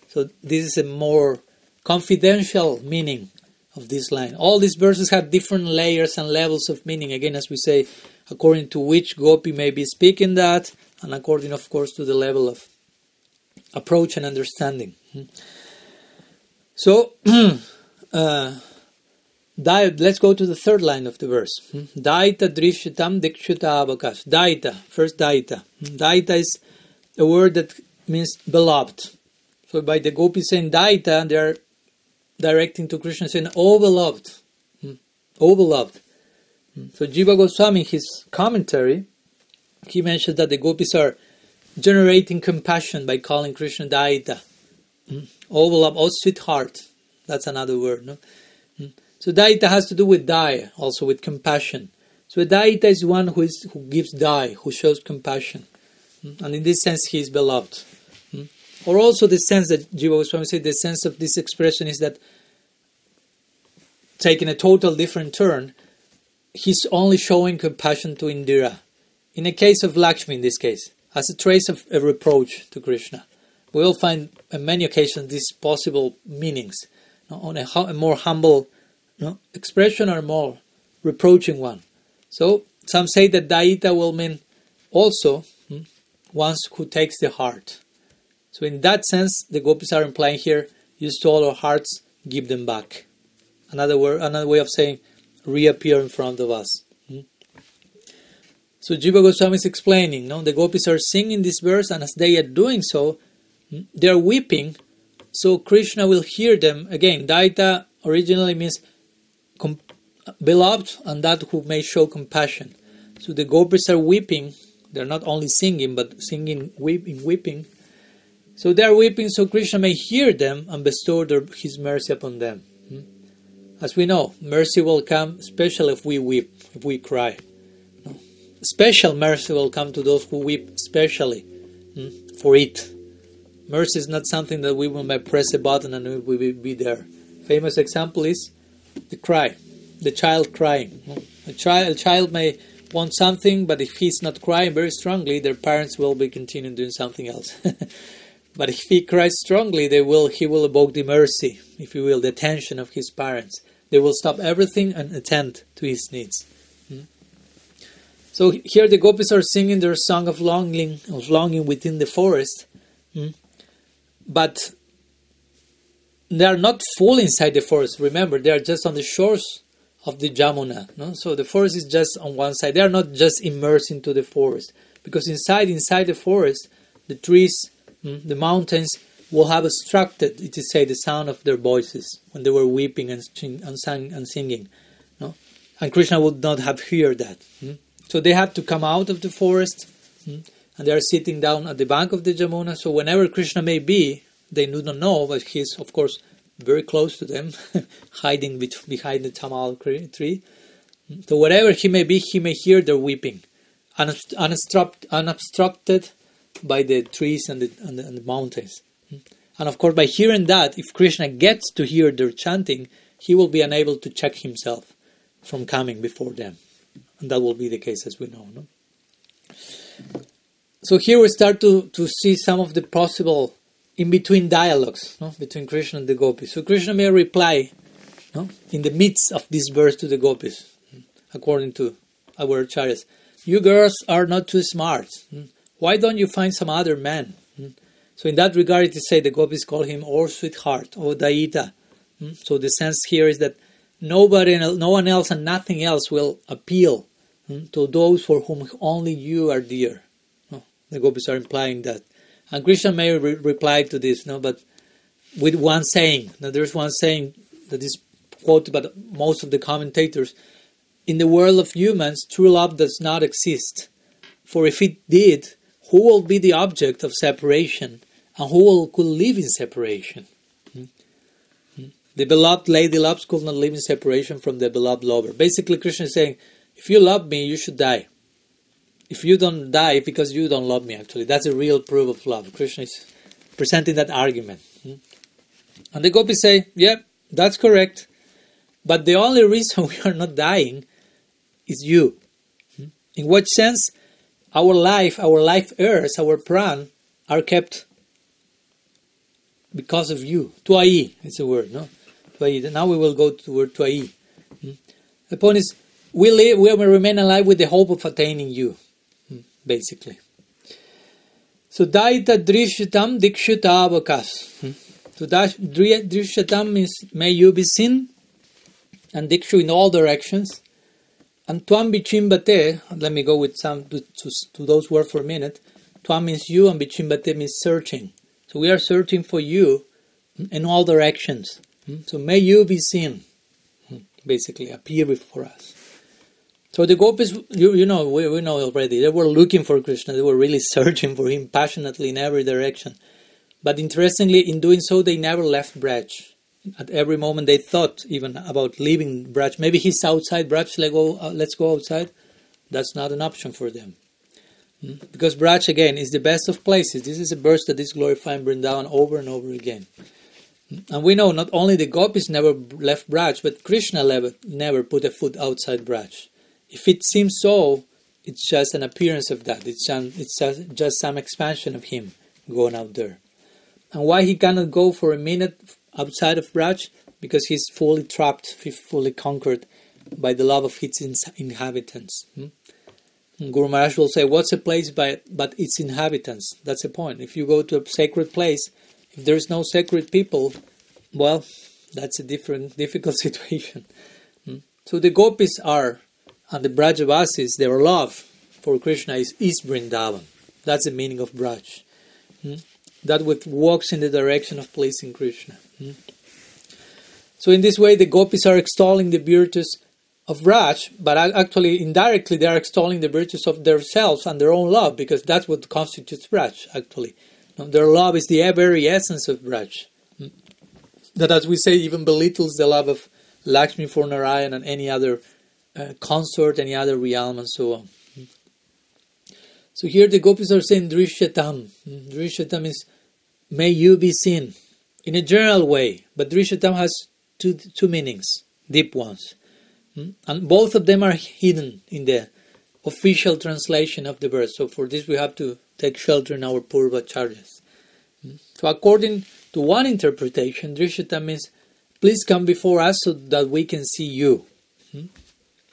So this is a more confidential meaning of this line. All these verses have different layers and levels of meaning. Again, as we say, according to which gopi may be speaking that, and according, of course, to the level of approach and understanding. So, let's go to the third line of the verse. Daita drishyatam dikshuta avakas. Daita, first Daita. Daita is a word that means beloved. So by the gopis saying Daita, they are directing to Krishna saying, "Oh beloved, oh beloved." So Jiva Goswami, in his commentary, he mentions that the gopis are generating compassion by calling Krishna Daita. Oh beloved, oh sweetheart. That's another word, no? So Daita has to do with Daya, also with compassion. So Daita is one who gives Daya, who shows compassion. And in this sense, he is beloved. Or also the sense that Jiva Goswami said, the sense of this expression is that, taking a total different turn, he's only showing compassion to Indira. In the case of Lakshmi, in this case, as a trace of a reproach to Krishna. We will find on many occasions these possible meanings, on a more humble expression or more reproaching one. So some say that Daita will mean also one who takes the heart. So in that sense, the gopis are implying here, you stole our hearts, give them back. Another way of saying, reappear in front of us. So Jiva Goswami is explaining, the gopis are singing this verse, and as they are doing so, they are weeping, so Krishna will hear them. Again, Daita originally means beloved, and that who may show compassion. So the gopis are weeping. They're not only singing, but singing, weeping. So they are weeping so Krishna may hear them and bestow his mercy upon them. As we know, mercy will come especially if we weep, if we cry. special mercy will come to those who weep especially for it. Mercy is not something that we will press a button and we will be there. Famous example is the cry, the child crying. A child may want something, but if he's not crying very strongly, their parents will be continuing doing something else. But if he cries strongly, he will evoke the mercy, if you will, the attention of his parents. They will stop everything and attend to his needs. So here the gopis are singing their song of longing within the forest. But they are not full inside the forest. Remember, they are just on the shores of the Jamuna. No? So the forest is just on one side. They are not just immersed into the forest. Because inside the forest, the trees, the mountains will have obstructed, it is said, the sound of their voices when they were weeping and singing. No? And Krishna would not have heard that. So they have to come out of the forest, and they are sitting down at the bank of the Jamuna. So whenever Krishna may be, they do not know, but he is, of course, very close to them, hiding behind the tamal tree. So wherever he may be, he may hear their weeping, unobstructed by the trees and the mountains. And of course, by hearing that, if Krishna gets to hear their chanting, he will be unable to check himself from coming before them. And that will be the case, as we know. No? So here we start to see some of the possible in-between dialogues between Krishna and the gopis. So Krishna may reply in the midst of this verse to the gopis, according to our acharyas. You girls are not too smart. Why don't you find some other man? So in that regard, it is said the gopis call him or sweetheart, or Daita. So the sense here is that no one else and nothing else will appeal to those for whom only you are dear. The gopis are implying that. And Krishna may reply to this, but with one saying. Now there's one saying that is quoted by most of the commentators. In the world of humans, true love does not exist. For if it did, who will be the object of separation? And who could live in separation? The beloved lady loves could not live in separation from the beloved lover. Basically, Krishna is saying, if you love me, you should die. If you don't die, because you don't love me, actually. That's a real proof of love. Krishna is presenting that argument. And the gopis say, yeah, that's correct. But the only reason we are not dying is you. In what sense? Our life heirs, our pran, are kept because of you. Tuai, it's a word, no? Tuai. Now we will go to the word tuai. The point is, we will remain alive with the hope of attaining you, basically. So, daita drishyatam dikshutavakas. So, drishyatam means, may you be seen, and dikshu in all directions. And tvam bichimbate, let me go with some to those words for a minute. Tvam means you, and bichimbate means searching. So we are searching for you in all directions. So may you be seen, basically, appear before us. So the gopis, we know already, they were looking for Krishna. They were really searching for him passionately in every direction. But interestingly, in doing so, they never left Braj. At every moment they thought even about leaving Braj. Maybe he's outside Braj, let's go outside. That's not an option for them. Because Braj, again, is the best of places. This is a verse that is glorifying Vrindavan over and over again. And we know not only the gopis never left Braj, but Krishna never put a foot outside Braj. If it seems so, it's just an appearance of that. It's just some expansion of him going out there. And why he cannot go for a minute outside of Braj? Because he's fully trapped, fully conquered by the love of its inhabitants. Guru Maharaj will say, what's a place but its inhabitants? That's the point. If you go to a sacred place, if there's no sacred people, well, that's a difficult situation. So the gopis are, and the Brajavasis, their love for Krishna is Vrindavan. That's the meaning of Braj. That which walks in the direction of pleasing Krishna. So in this way, the gopis are extolling the virtues of Braj, but actually indirectly they are extolling the virtues of themselves and their own love, because that's what constitutes Braj, actually. Their love is the very essence of Braj. That, as we say, even belittles the love of Lakshmi for Narayan and any other consort, any other realm, and so on. So here the gopis are saying Drishyatam. Drishyatam is may you be seen in a general way, but Drishyatam has two meanings, deep ones. And both of them are hidden in the official translation of the verse. So for this we have to take shelter in our Purvacharyas. So according to one interpretation, Drishyatam means please come before us so that we can see you.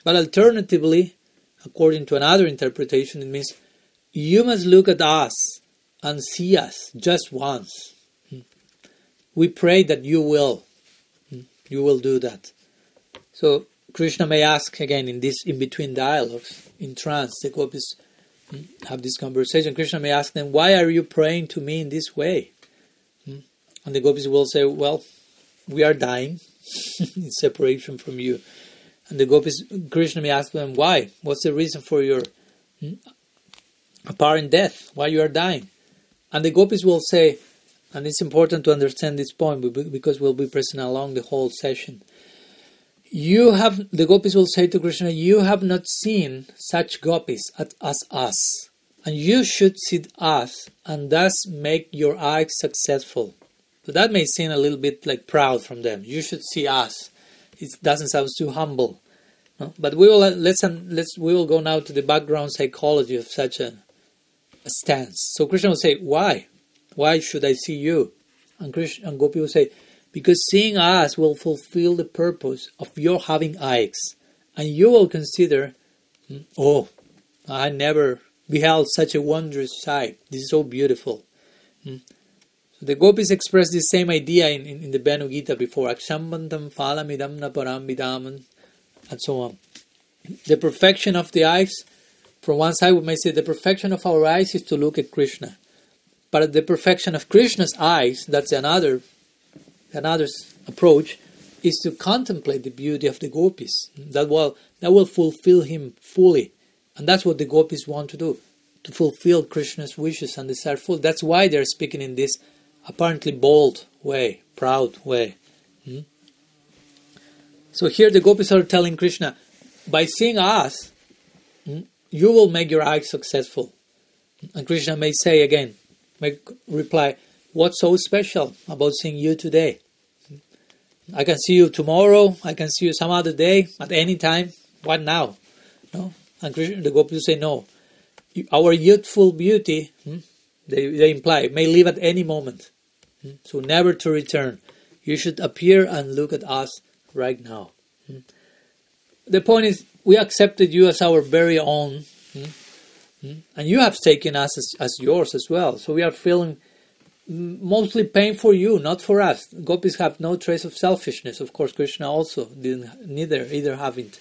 But alternatively, according to another interpretation, it means you must look at us and see us just once. We pray that you will do that. So Krishna may ask again in this in-between dialogues, in trance, the gopis have this conversation. Krishna may ask them, why are you praying to me in this way? And the gopis will say, well, we are dying in separation from you. And the gopis, Krishna may ask them, why? What's the reason for your apparent death? Why you are dying? And the gopis will say, and it's important to understand this point because we'll be present along the whole session. The gopis will say to Krishna, you have not seen such gopis as us, and you should see us and thus make your eyes successful. So that may seem a little bit like proud from them. You should see us. It doesn't sound too humble, no? But we will go now to the background psychology of such a stance. So Krishna will say, why? Why should I see you? And Gopi will say, because seeing us will fulfill the purpose of your having eyes, and you will consider, oh, I never beheld such a wondrous sight. This is so beautiful. So the gopis expressed the same idea in the Bhanu-gita before, Akshambantam phalamidam na param vidaman, and so on. The perfection of the eyes, from one side we may say the perfection of our eyes is to look at Krishna. But the perfection of Krishna's eyes, that's another approach, is to contemplate the beauty of the gopis. That will fulfill him fully. And that's what the gopis want to do, to fulfill Krishna's wishes and desires fully. That's why they're speaking in this apparently bold way, proud way. So here the gopis are telling Krishna, by seeing us, you will make your eyes successful. And Krishna may say again, may reply, what's so special about seeing you today? I can see you tomorrow, I can see you some other day, at any time. What now? No? And Krishna, the gopis say, no. Our youthful beauty, they imply, may leave at any moment. So never to return. You should appear and look at us right now. The point is, we accepted you as our very own, and you have taken us as yours as well. So we are feeling mostly pain for you, not for us. Gopis have no trace of selfishness. Of course, Krishna also either haven't.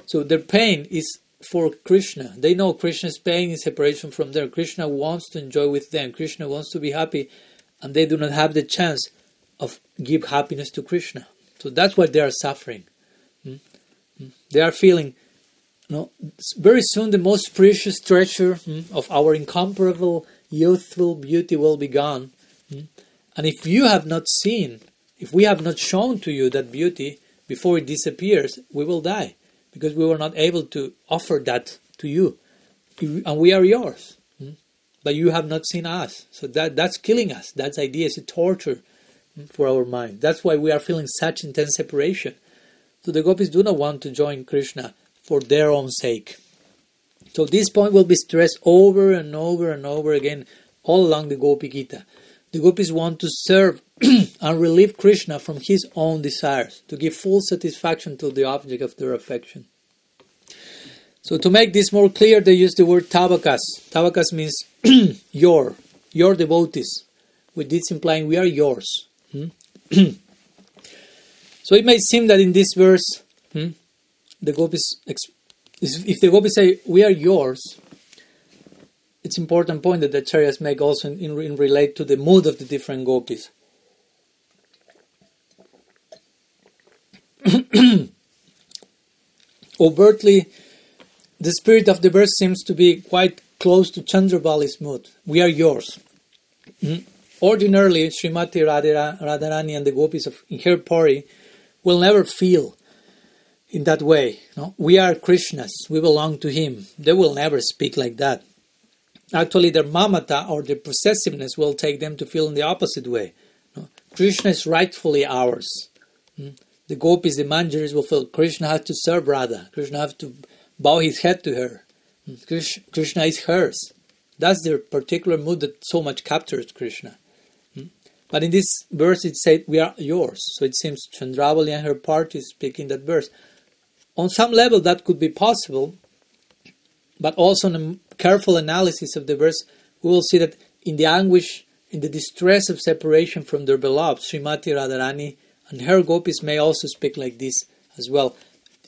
So their pain is for Krishna. They know Krishna's pain is separation from them. Krishna wants to enjoy with them. Krishna wants to be happy, and they do not have the chance of give happiness to Krishna. So that's why they are suffering. They are feeling, very soon the most precious treasure of our incomparable youthful beauty will be gone. And if you have not seen, if we have not shown to you that beauty before it disappears, we will die. Because we were not able to offer that to you. And we are yours. But you have not seen us. So that's killing us. That idea is a torture for our mind. That's why we are feeling such intense separation. So the gopis do not want to join Krishna for their own sake. So this point will be stressed over and over and over again all along the GOPI-GITA. The gopis want to serve and relieve Krishna from his own desires, to give full satisfaction to the object of their affection. So to make this more clear, they use the word tavakas. Tavakas means your devotees, with this implying we are yours. So it may seem that in this verse, the gopis, if the gopis say we are yours, it's an important point that the acharyas make also in relate to the mood of the different gopis. Overtly, the spirit of the verse seems to be quite close to Chandrabali's mood. We are yours. Ordinarily, Srimati Radharani and the gopis in her party will never feel in that way. No? We are Krishna's. We belong to him. They will never speak like that. actually their mamata or their possessiveness will take them to feel in the opposite way. Krishna is rightfully ours. The gopis, the manjaris will feel Krishna has to serve Radha. Krishna has to bow his head to her. Krishna is hers. That's their particular mood that so much captures Krishna. But in this verse it said, we are yours. So it seems Chandravali and her party speaking that verse. On some level that could be possible, but also in a careful analysis of the verse, we will see that in the anguish, in the distress of separation from their beloved, Srimati Radharani and her gopis may also speak like this as well.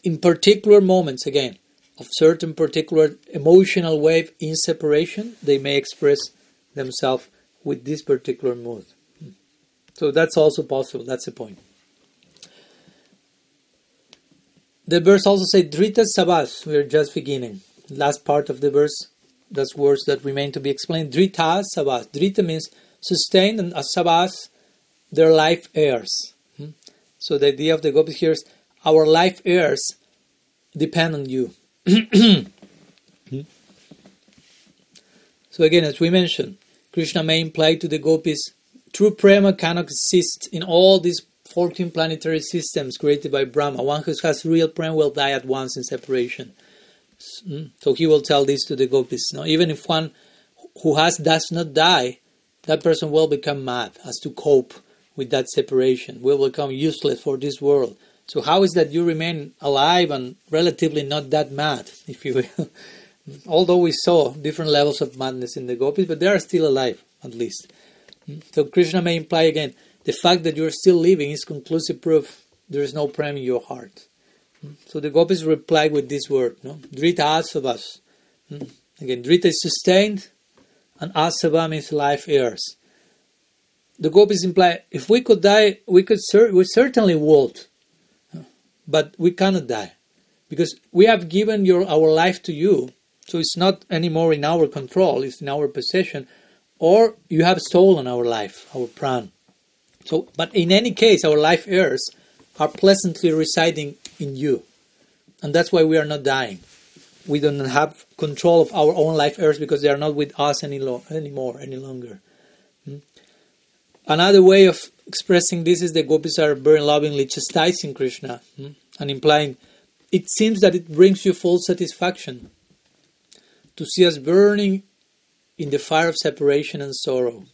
In particular moments, again, of certain particular emotional wave in separation, they may express themselves with this particular mood. So that's also possible, that's the point. The verse also says, Drita Savas, we are just beginning. Last part of the verse, that's words that remain to be explained. Drita Savas. Drita means sustained, and Savas, their life heirs. So the idea of the gopis here is, our life heirs depend on you. So again, as we mentioned, Krishna may imply to the gopis, true prema cannot exist in all these 14 planetary systems created by Brahma. One who has real prema will die at once in separation. So he will tell this to the gopis. Now, even if one who does not die, that person will become mad, has to cope with that separation, will become useless for this world. So how is that you remain alive and relatively not that mad, if you will? Although we saw different levels of madness in the gopis, but they are still alive, at least. So Krishna may imply again, the fact that you are still living is conclusive proof there is no prema in your heart. So the gopis reply with this word, Drita Asavas. Again, Drita is sustained, and Asava means life heirs. The gopis imply, if we could die, we certainly would, but we cannot die, because we have given our life to you, so it's not anymore in our control, it's in our possession, or you have stolen our life, our pran. So, but in any case, our life heirs are pleasantly residing in you, and that's why we are not dying. We don't have control of our own life heirs because they are not with us any longer. Another way of expressing this is the gopis are very lovingly chastising Krishna and implying, it seems that it brings you full satisfaction to see us burning in the fire of separation and sorrow.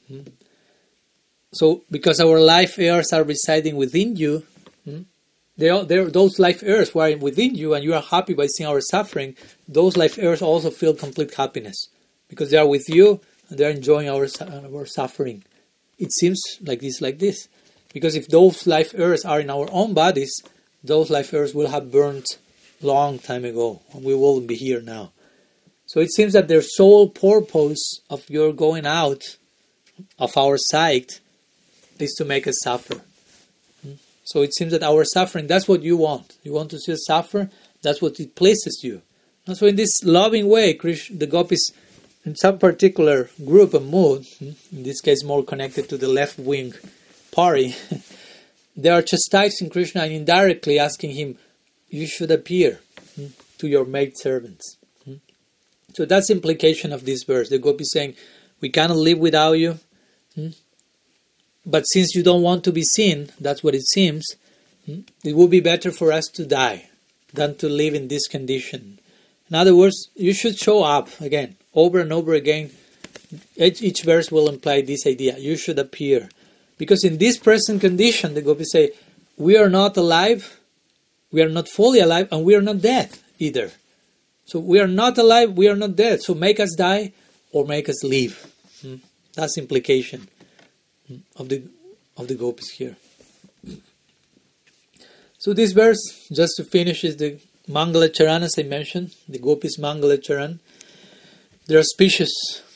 So, because our life heirs are residing within you, those life heirs who are within you, and you are happy by seeing our suffering, those life heirs also feel complete happiness because they are with you and they are enjoying our suffering. It seems like this. Because if those life heirs are in our own bodies, those life heirs will have burned long time ago, and we won't be here now. So it seems that their sole purpose of your going out of our sight is to make us suffer. So it seems that our suffering, that's what you want. You want to see us suffer, that's what it pleases you. And so in this loving way, the gopis, in some particular group of mood, in this case more connected to the left-wing party, they are chastising Krishna and indirectly asking him, you should appear to your maidservants. So that's the implication of this verse. The gopis saying, we cannot live without you, but since you don't want to be seen, that's what it seems, it would be better for us to die than to live in this condition. In other words, you should show up again, over and over again. Each verse will imply this idea. You should appear. Because in this present condition, the gopis say, we are not alive, we are not fully alive, and we are not dead either. So we are not alive, we are not dead. So make us die or make us live. That's the implication of the gopis here. So this verse, just to finish, is the Mangala Charan, as I mentioned, the gopis Mangala Charan. Their auspicious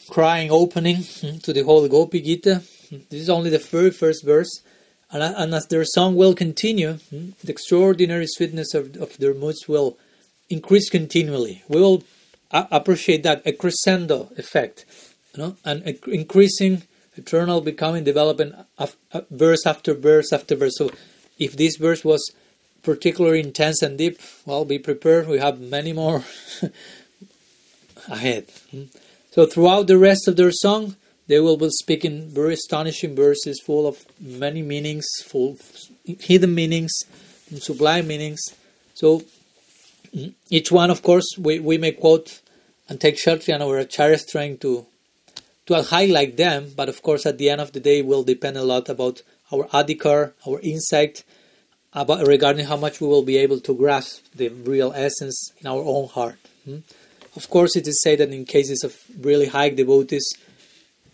crying opening to the whole GOPI-GITA. This is only the very first verse. And as their song will continue, the extraordinary sweetness of their moods will increase continually. We will appreciate that, a crescendo effect, an increasing, eternal becoming, development of verse after verse after verse. So if this verse was particularly intense and deep, well, be prepared. We have many more ahead. So throughout the rest of their song, they will be speaking very astonishing verses full of many meanings, full of hidden meanings, and sublime meanings. So each one, of course, we may quote and take shelter in our acharyas trying to highlight them, but of course at the end of the day will depend a lot about our adhikar, our insight, about regarding how much we will be able to grasp the real essence in our own heart. Of course, it is said that in cases of really high devotees,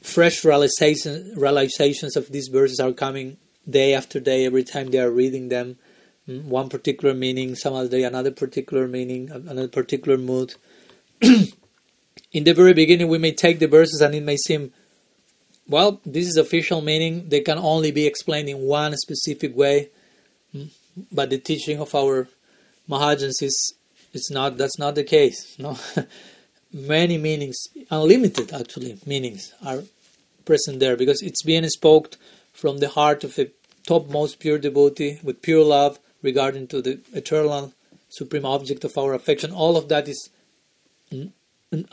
fresh realizations of these verses are coming day after day, every time they are reading them. One particular meaning, some other day another particular meaning, another particular mood. In the very beginning, we may take the verses and it may seem, well, this is official meaning. They can only be explained in one specific way. But the teaching of our Mahajans that's not the case. No, many meanings, unlimited actually meanings are present there because it's being spoken from the heart of a topmost pure devotee with pure love regarding to the eternal supreme object of our affection. All of that is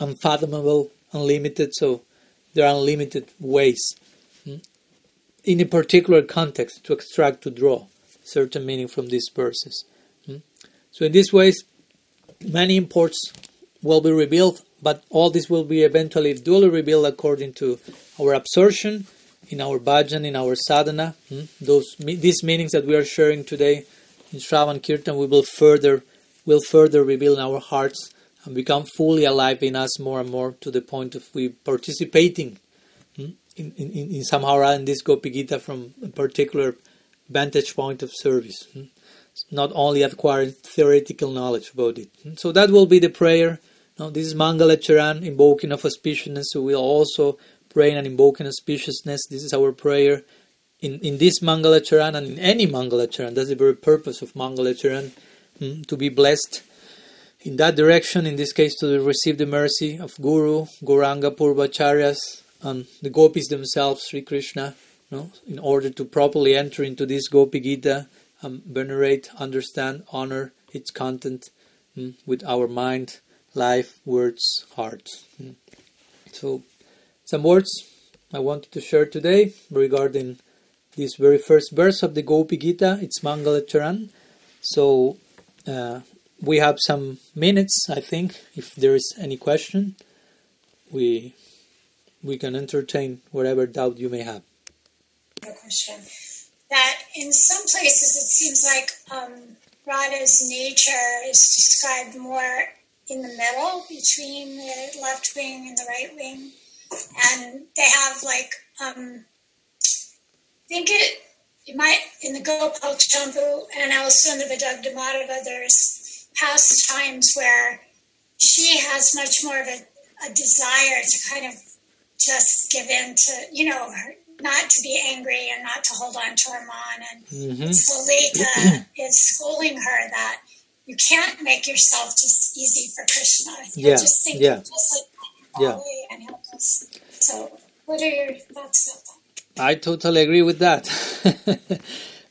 unfathomable, unlimited, so there are unlimited ways in a particular context to extract, to draw certain meaning from these verses. So in these ways, many imports will be revealed, but all this will be eventually duly revealed according to our absorption in our bhajan, in our sadhana. These meanings that we are sharing today in Shravan Kirtan, we will further reveal in our hearts and become fully alive in us more and more to the point of we participating in somehow in this Gopi-GITA from a particular vantage point of service. Not only acquiring theoretical knowledge about it. So that will be the prayer. Now, this is Mangala Charan, invoking of auspiciousness. So we'll also pray and invoking auspiciousness. This is our prayer in this Mangala Charan and in any Mangala Charan. That's the very purpose of Mangala Charan, to be blessed in that direction, in this case to receive the mercy of Guru, Gauranga, Purvacharyas, and the gopis themselves, Sri Krishna, in order to properly enter into this Gopi-GITA, venerate, understand, honor its content with our mind, life, words, heart. So, some words I wanted to share today regarding this very first verse of the Gopi-GITA. It's Mangala Charan. So, we have some minutes, I think. If there is any question, we can entertain whatever doubt you may have. A question. That in some places it seems like Radha's nature is described more in the middle between the left wing and the right wing, and they have I think it might in the Gopal Champu and also in the Vidagdha Madhava there's past times where she has much more of a desire to kind of just give in to her, not to be angry and not to hold on to her man. And Lalita is schooling her that you can't make yourself just easy for Krishna. He'll just think just like and he'll just. So, what are your thoughts about that? I totally agree with that.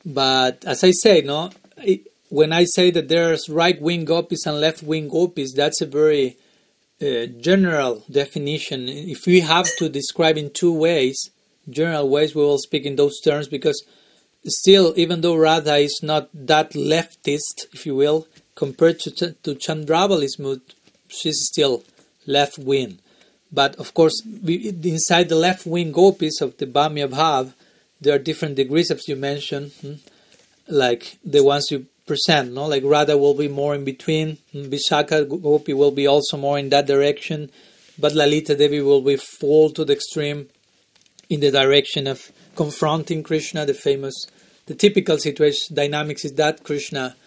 But as I say, when I say that there's right-wing gopis and left-wing gopis, that's a very general definition. If we have to describe in two ways, general ways, we will speak in those terms, because still, even though Radha is not that leftist, if you will, compared to Chandravali's mood, she's still left-wing. But of course, inside the left-wing gopis of the Bhamya Bhav, there are different degrees, as you mentioned, like the ones you present, like Radha will be more in between, Vishakha Gopi will be also more in that direction, but Lalita Devi will be full to the extreme in the direction of confronting Krishna. The typical situation, dynamics is that Krishna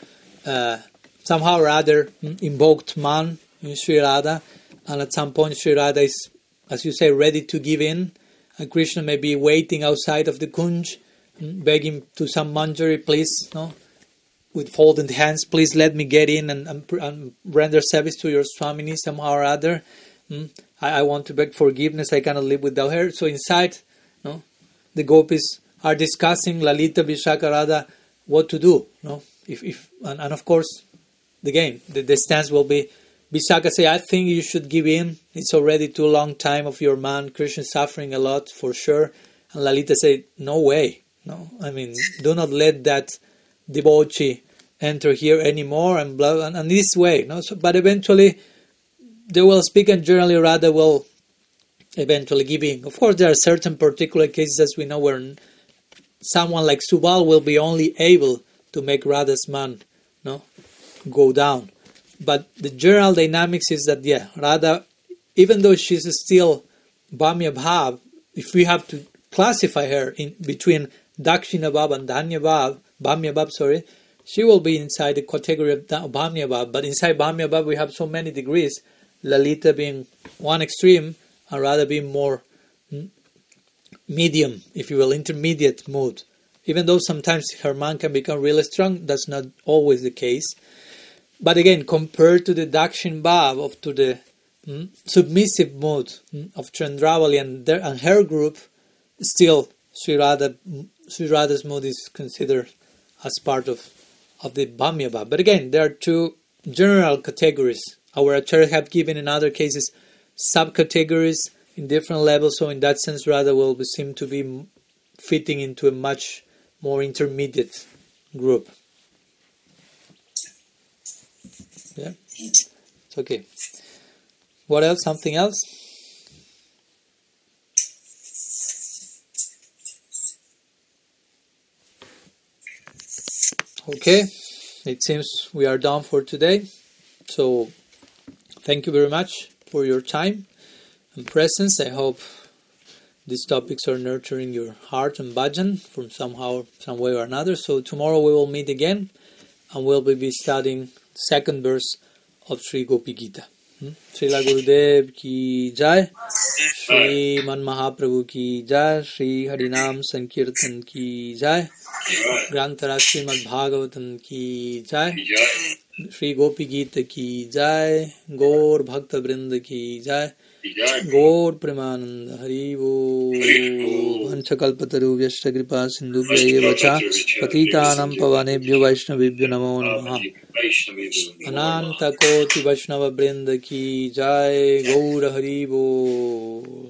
somehow or other invoked man in Sri Radha, and at some point Sri Radha is, as you say, ready to give in, and Krishna may be waiting outside of the Kunj, begging to some manjari, please, with folded hands, please let me get in and render service to your Swamini somehow or other. I want to beg forgiveness, I cannot live without her. So inside, the gopis are discussing, Lalita, Vishakha, Radha, what to do. And of course, again, the stance will be, Visakha say, I think you should give in. It's already too long time of your man. Krishna is suffering a lot for sure. And Lalita said, no way. No, I mean, do not let that debauchee enter here anymore and blah, and this way. No, so, but eventually they will speak, and generally Radha will eventually give in. Of course, there are certain particular cases, as we know, where someone like Subal will be only able to make Radha's man, no, go down. But the general dynamics is that, yeah, Radha, even though she's still Bhamya Bhav, if we have to classify her in between Dakshina Bhav and Bhamya Bhav, she will be inside the category of Bhamya Bhav. But inside Bhamya Bhav, we have so many degrees, Lalita being one extreme, and Radha being more medium, if you will, intermediate mood. Even though sometimes her man can become really strong, that's not always the case. But again, compared to the Dakshin Bhav, to the submissive mood of Chandravali and her group, still Sri Radha's mood is considered as part of the Bhamya Bhav. But again, there are two general categories. Our acharyas have given in other cases subcategories in different levels, so in that sense Radha will seem to be fitting into a much more intermediate group. Yeah, it's okay. What else? Something else? Okay, it seems we are done for today. So thank you very much for your time and presence. I hope these topics are nurturing your heart and bhajan from some way or another. So tomorrow we will meet again, and we'll be studying the second verse of Sri Gopi-GITA. Srila Gurudev ki jai, Sri Man Mahaprabhu ki jai, Sri Harinam Sankirtan ki jai, Grantara Srimad Bhagavatam ki jai, Sri Gopi-GITA ki jai, Gaur Bhakta Vrinda ki jai, Gaur Premananda Hari Bo Vanchakalpataru Vyashta Kripa Sindhubhya Vacha Patitanam Pavanebhyo Vaishnavibhyo Namo Namaha Ananta Koti Vaishnava Vrinda ki jai, Gaur Hari Bo.